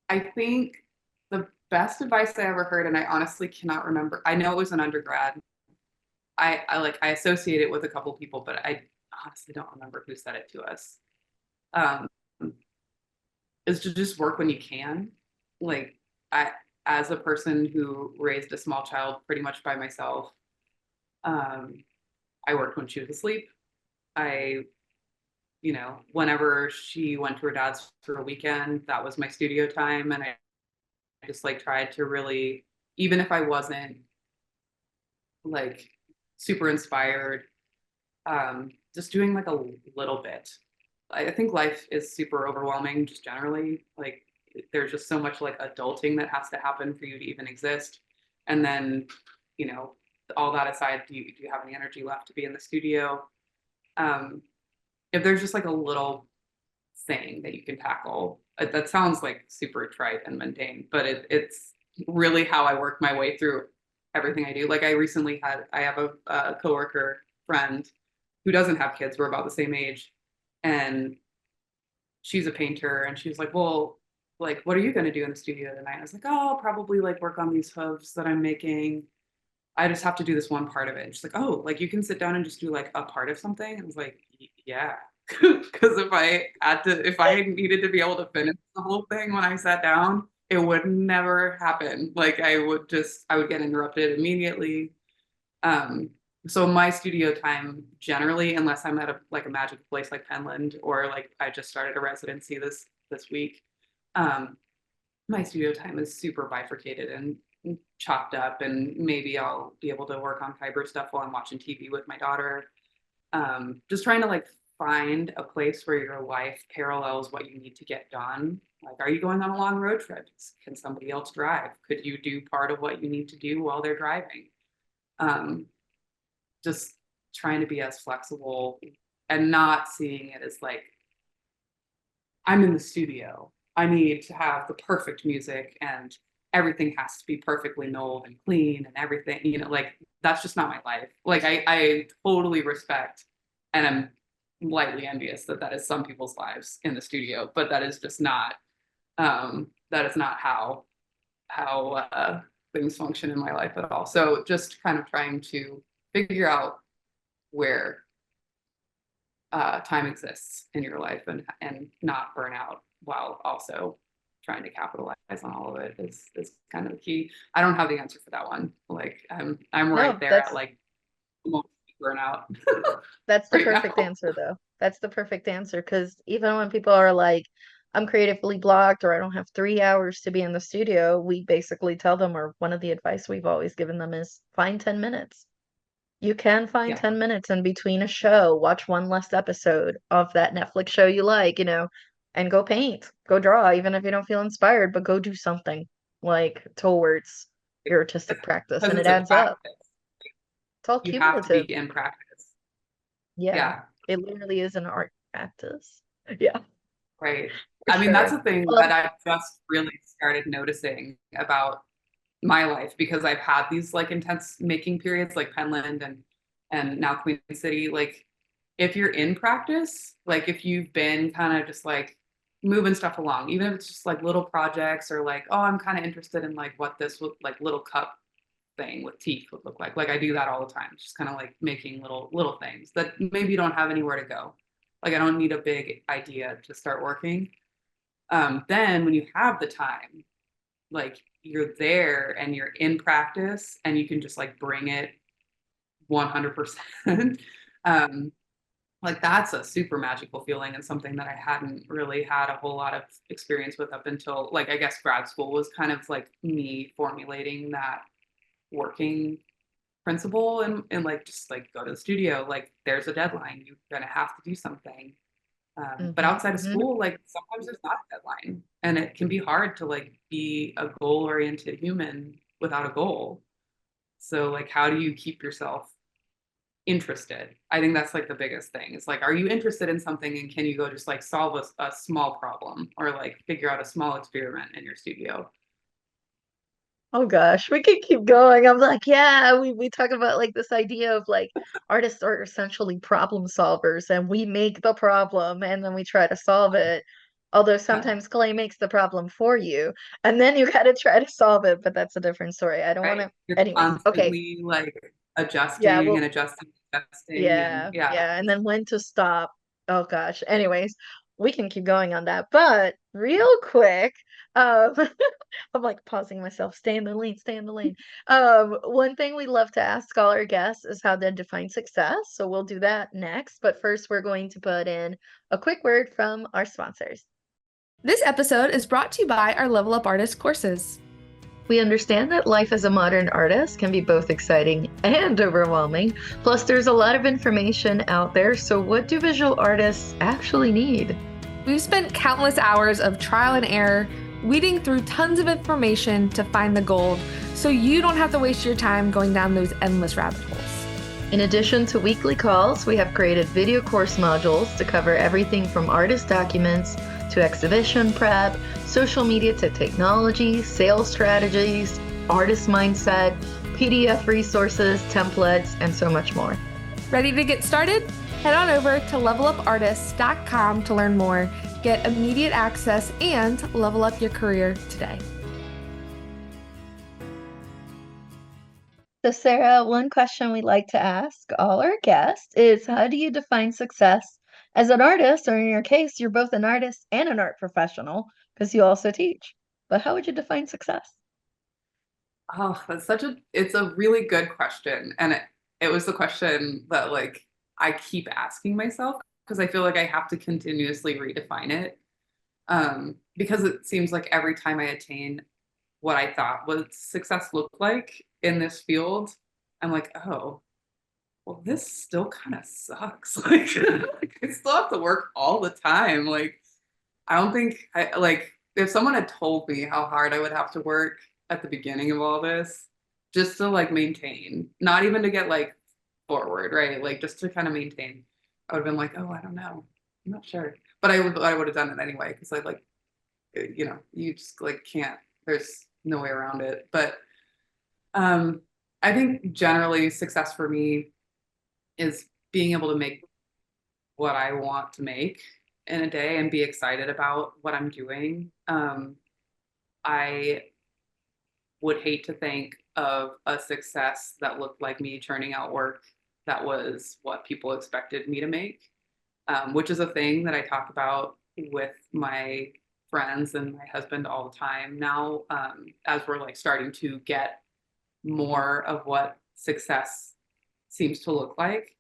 I think the best advice I ever heard, and I honestly cannot remember. I know it was an undergrad. I associate it with a couple people, but I honestly don't remember who said it to us. Um, is to just work when you can. Like I, as a person who raised a small child pretty much by myself, um, I worked when she was asleep. I, whenever she went to her dad's for a weekend, that was my studio time, and I just like tried to really, even if I wasn't like super inspired, just doing like a little bit. I think life is super overwhelming just generally. Like there's just so much like adulting that has to happen for you to even exist. And then, you know, all that aside, do you have any energy left to be in the studio? Um, if there's just like a little thing that you can tackle, that sounds like super trite and mundane, but it's really how I work my way through everything I do. Like I have a coworker friend who doesn't have kids. We're about the same age, and she's a painter, and she's like, well, like, what are you going to do in the studio tonight? I was like, oh, I'll probably like work on these hooves that I'm making. I just have to do this one part of it. And she's like, oh, like you can sit down and just do like a part of something. I was like, yeah. Because if I needed to be able to finish the whole thing when I sat down, it would never happen. Like I would get interrupted immediately. So my studio time generally, unless I'm at a magical place like Penland, or like I just started a residency this week, my studio time is super bifurcated and chopped up, and maybe I'll be able to work on fiber stuff while I'm watching TV with my daughter. Just trying to like find a place where your life parallels what you need to get done. Like, are you going on a long road trip? Can somebody else drive? Could you do part of what you need to do while they're driving? Just trying to be as flexible and not seeing it as like, I'm in the studio. I need to have the perfect music and everything has to be perfectly nulled and clean and everything, like that's just not my life. Like I totally respect, and I'm lightly envious that is some people's lives in the studio, but that is just not, how things function in my life at all. So just kind of trying to figure out where time exists in your life and not burn out while also trying to capitalize on all of it is kind of the key. I don't have the answer for that one. Like I'm right there at like burnout. That's the perfect answer though. That's the perfect answer, because even when people are like, I'm creatively blocked or I don't have 3 hours to be in the studio, we basically tell them, or one of the advice we've always given them is find 10 minutes. You can find 10 minutes in between a show, watch one last episode of that Netflix show you like, and go paint, go draw, even if you don't feel inspired, but go do something like towards your artistic practice, and it adds up. It's all cumulative. You have to be in practice. Yeah. It literally is an art practice. Yeah. Right. I mean, that's the thing that I've just really started noticing about my life, because I've had these like intense making periods like Penland and now Queen City. Like if you're in practice, like if you've been kind of just like moving stuff along, even if it's just like little projects, or like, oh, I'm kind of interested in like what this would like little cup thing with teeth would look like I do that all the time, just kind of like making little things that maybe you don't have anywhere to go. Like I don't need a big idea to start working. Then when you have the time, like you're there and you're in practice and you can just like bring it 100%. Like that's a super magical feeling, and something that I hadn't really had a whole lot of experience with up until like, I guess grad school was kind of like me formulating that working principle, and like just like go to the studio, like there's a deadline, you're gonna have to do something. But outside of school, like sometimes there's not a deadline, and it can be hard to like be a goal-oriented human without a goal. So like, how do you keep yourself interested? I think that's like the biggest thing. It's like, are you interested in something, and can you go just like solve a small problem, or like figure out a small experiment in your studio? Oh gosh, we could keep going. I'm like, yeah, we talk about like this idea of like artists are essentially problem solvers, and we make the problem and then we try to solve it. Although sometimes Clay makes the problem for you, and then you got to try to solve it, but that's a different story. I don't want to. Anyways, constantly like adjusting and adjusting. And then when to stop. Oh gosh. Anyways, we can keep going on that, but real quick, I'm like pausing myself. Stay in the lane. Stay in the lane. One thing we love to ask all our guests is how they define success. So we'll do that next. But first, we're going to put in a quick word from our sponsors. This episode is brought to you by our Level Up Artist courses. We understand that life as a modern artist can be both exciting and overwhelming. Plus, there's a lot of information out there. So what do visual artists actually need? We've spent countless hours of trial and error, weeding through tons of information to find the gold, so you don't have to waste your time going down those endless rabbit holes. In addition to weekly calls, we have created video course modules to cover everything from artist documents to exhibition prep, social media to technology, sales strategies, artist mindset, PDF resources, templates, and so much more. Ready to get started? Head on over to levelupartists.com to learn more. Get Get immediate access and level up your career today. So, Sarah, one question we like to ask all our guests is, how do you define success as an artist? Or in your case, you're both an artist and an art professional because you also teach. But how would you define success? Oh, it's a really good question. And it was the question that like I keep asking myself because I feel like I have to continuously redefine it. Because it seems like every time I attain what I thought was success looked like in this field, I'm like, oh, well, this still kind of sucks. Like, I still have to work all the time. Like, I don't think I like if someone had told me how hard I would have to work at the beginning of all this, just to like maintain, not even to get like forward, right? Like just to kind of maintain, I would have been like, oh, I don't know. I'm not sure. But I would have done it anyway because I like, you just like can't, there's no way around it. But I think generally success for me is being able to make what I want to make in a day and be excited about what I'm doing. I would hate to think of a success that looked like me churning out work that was what people expected me to make, which is a thing that I talk about with my friends and my husband all the time now, as we're like starting to get more of what success seems to look like,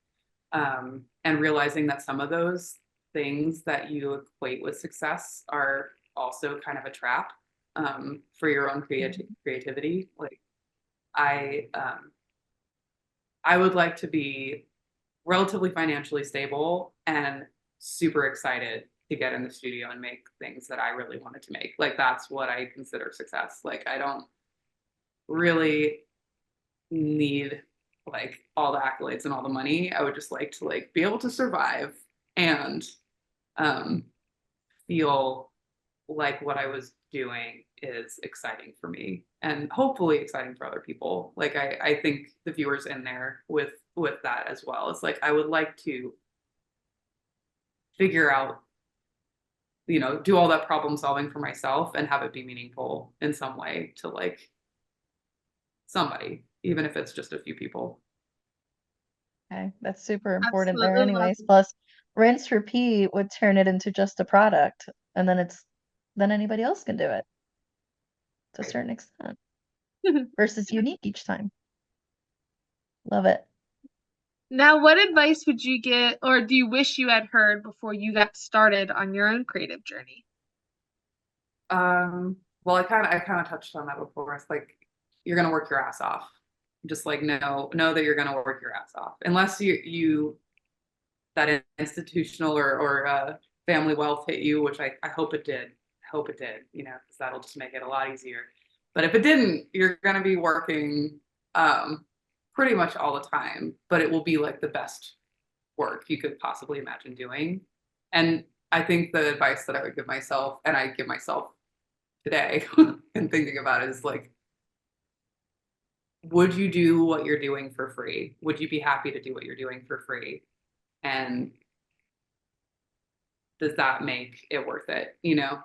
and realizing that some of those things that you equate with success are also kind of a trap, for your own creativity. Like I I would like to be relatively financially stable and super excited to get in the studio and make things that I really wanted to make. Like that's what I consider success. Like I don't really need like all the accolades and all the money. I would just like to like be able to survive and um feel like what I was doing is exciting for me and hopefully exciting for other people. Like I think the viewers in there with that as well. It's like I would like to figure out, do all that problem solving for myself and have it be meaningful in some way to like somebody, even if it's just a few people. Okay, that's super important there Absolutely love anyways. it. Plus, rinse repeat would turn it into just a product, and then anybody else can do it to a Right. certain extent versus unique each time. Love it. Now, what advice would you get or do you wish you had heard before you got started on your own creative journey? Well, I kind of touched on that before. It's like you're gonna work your ass off. Just like know that you're gonna work your ass off. Unless you that institutional or family wealth hit you, which I hope it did. I hope it did, because that'll just make it a lot easier. But if it didn't, you're gonna be working pretty much all the time, but it will be like the best work you could possibly imagine doing. And I think the advice that I would give myself, and I give myself today and thinking about it, is like, would you do what you're doing for free? Would you be happy to do what you're doing for free? And does that make it worth it?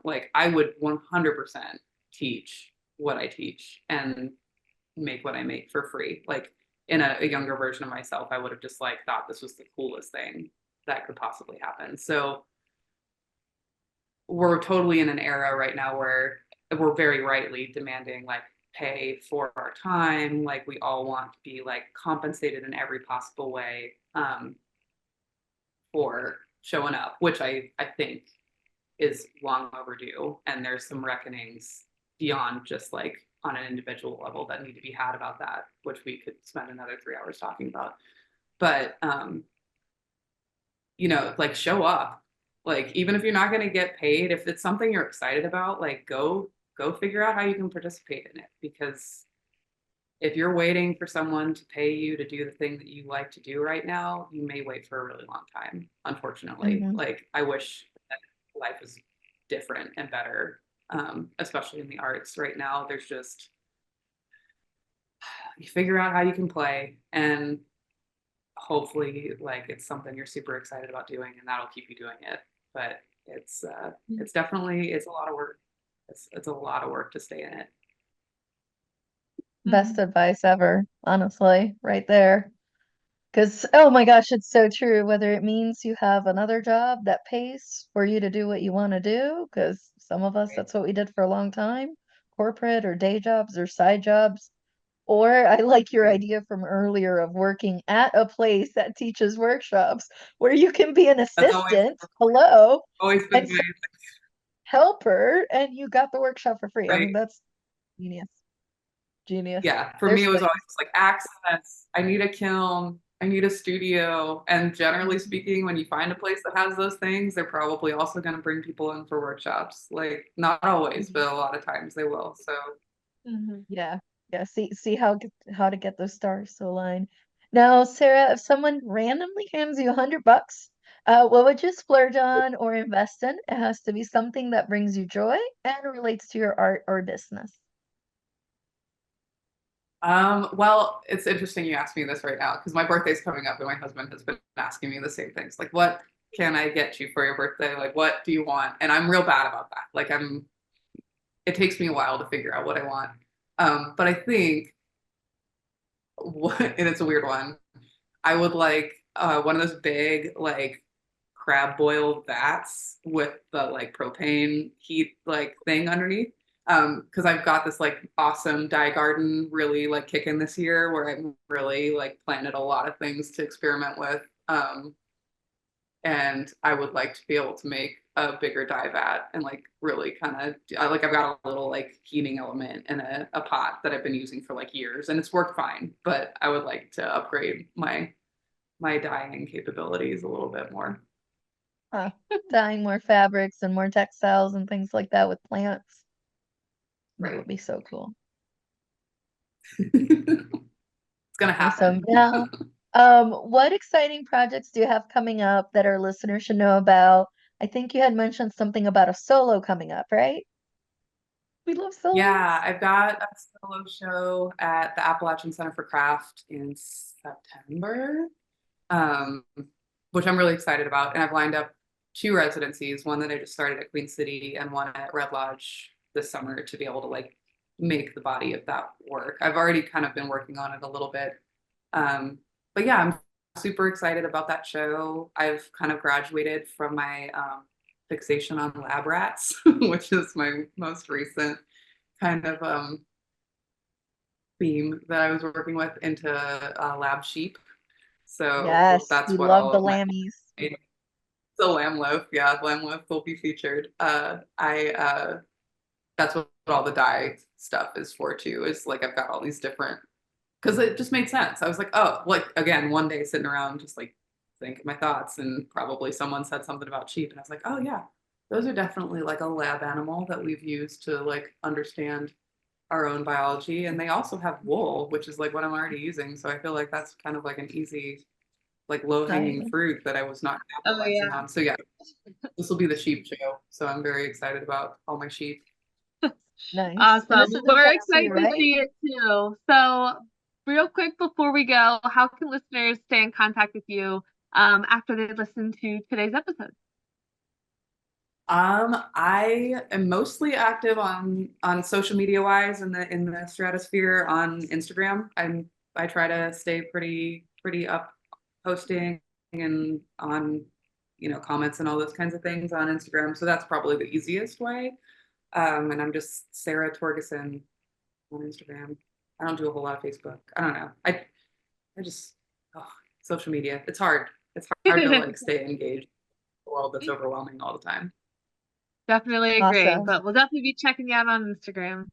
Like I would 100% teach what I teach and make what I make for free. Like in a younger version of myself, I would have just like thought this was the coolest thing that could possibly happen. So we're totally in an era right now where we're very rightly demanding like pay for our time. Like we all want to be like compensated in every possible way, for showing up, which I think is long overdue. And there's some reckonings beyond just like on an individual level that need to be had about that, which we could spend another 3 hours talking about. But like show up. Like even if you're not going to get paid, if it's something you're excited about, like go figure out how you can participate in it. Because if you're waiting for someone to pay you to do the thing that you like to do right now, you may wait for a really long time, unfortunately. Mhm. Like I wish that life was different and better, especially in the arts right now. There's just, you figure out how you can play and hopefully like it's something you're super excited about doing and that'll keep you doing it. But it's definitely, it's a lot of work. It's a lot of work to stay in it. Best advice ever, honestly, right there. Because, oh my gosh, it's so true. Whether it means you have another job that pays for you to do what you want to do, because some of us, that's what we did for a long time, corporate or day jobs or side jobs. Or I like your Right. idea from earlier of working at a place that teaches workshops where you can be an That's always assistant, hello, always been and my helper, and you got the workshop for free. I mean, right. that's genius. Genius. Yeah, for There's me, it was like, always just like access. I need a kiln. I need a studio. And generally speaking, when you find a place that has those things, they're probably also going to bring people in for workshops. Like not always, but a lot of times they will. So yeah, yeah. See how to get those stars to align. Now, Sarah, if someone randomly hands you $100, what would you splurge on or invest in? It has to be something that brings you joy and relates to your art or business. well, it's interesting you asked me this right now because my birthday's coming up and my husband has been asking me the same things. Like, what can I get you for your birthday? Like, what do you want? And I'm real bad about that. Like it takes me a while to figure out what I want. But I think and it's a weird one. I would like one of those big like crab boil vats with the like propane heat like thing underneath. Because I've got this like awesome dye garden really like kicking this year where I'm really like planted a lot of things to experiment with. And I would like to be able to make a bigger dye vat and like really kind of like I've got a little like heating element in a pot that I've been using for like years and it's worked fine, but I would like to upgrade my dyeing capabilities a little bit more. Dyeing more fabrics and more textiles and things like that with plants. That Right. would be so cool. It's gonna happen. Awesome. Now, what exciting projects do you have coming up that our listeners should know about? I think you had mentioned something about a solo coming up, right? We love solos. Yeah, I've got a solo show at the Appalachian Center for Craft in September, um, which I'm really excited about. And I've lined up 2 residencies, one that I just started at Queen City and one at Red Lodge this summer to be able to like make the body of that work. I've already kind of been working on it a little bit. But yeah, I'm super excited about that show. I've kind of graduated from my fixation on lab rats, which is my most recent kind of theme that I was working with into lab sheep. So Yes, that's we what love all the of my lammies. the lamb loaf, yeah, lamb loaf will be featured. I that's what all the dye stuff is for too. Is like I've got all these different because it just made sense. I was like, oh, like again, one day sitting around just like thinking my thoughts, and probably someone said something about sheep, and I was like, oh yeah, those are definitely like a lab animal that we've used to like understand our own biology, and they also have wool, which is like what I'm already using. So I feel like that's kind of like an easy, like low hanging Nice. fruit that I was not Oh capitalizing yeah. on. So yeah, this will be the sheep show. So I'm very excited about all my sheep. Nice. And Awesome. this is in We're Tennessee, excited to right? see it too. So, real quick before we go, how can listeners stay in contact with you after they listen to today's episode? I am mostly active on social media wise in the stratosphere on Instagram. I try to stay pretty up posting and on comments and all those kinds of things on Instagram. So that's probably the easiest way. And I'm just Sara Torgison on Instagram. I don't do a whole lot of Facebook. I don't know. I just social media. It's hard. It's hard to like stay engaged in a world that's overwhelming all the time. Definitely agree, Awesome. but we'll definitely be checking you out on Instagram.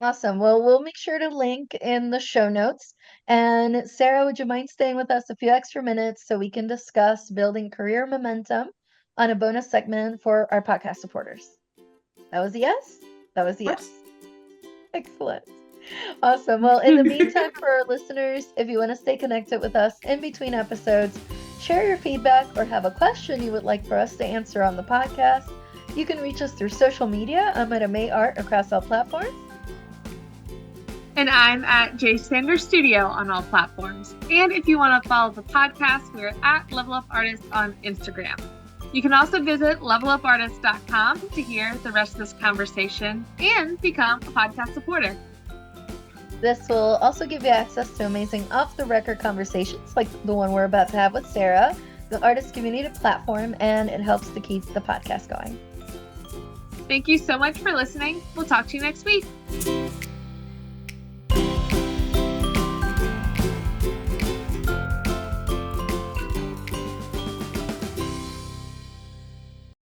Awesome. Well, we'll make sure to link in the show notes. And Sarah, would you mind staying with us a few extra minutes so we can discuss building career momentum on a bonus segment for our podcast supporters? That was a yes? That was a yes. Excellent. Awesome. Well, in the meantime, for our listeners, if you want to stay connected with us in between episodes, share your feedback, or have a question you would like for us to answer on the podcast, you can reach us through social media. I'm at May Art across all platforms. And I'm at J Sanders Studio on all platforms. And if you want to follow the podcast, we're at Level Up Artists on Instagram. You can also visit levelupartist.com to hear the rest of this conversation and become a podcast supporter. This will also give you access to amazing off-the-record conversations like the one we're about to have with Sara, the artist community platform, and it helps to keep the podcast going. Thank you so much for listening. We'll talk to you next week.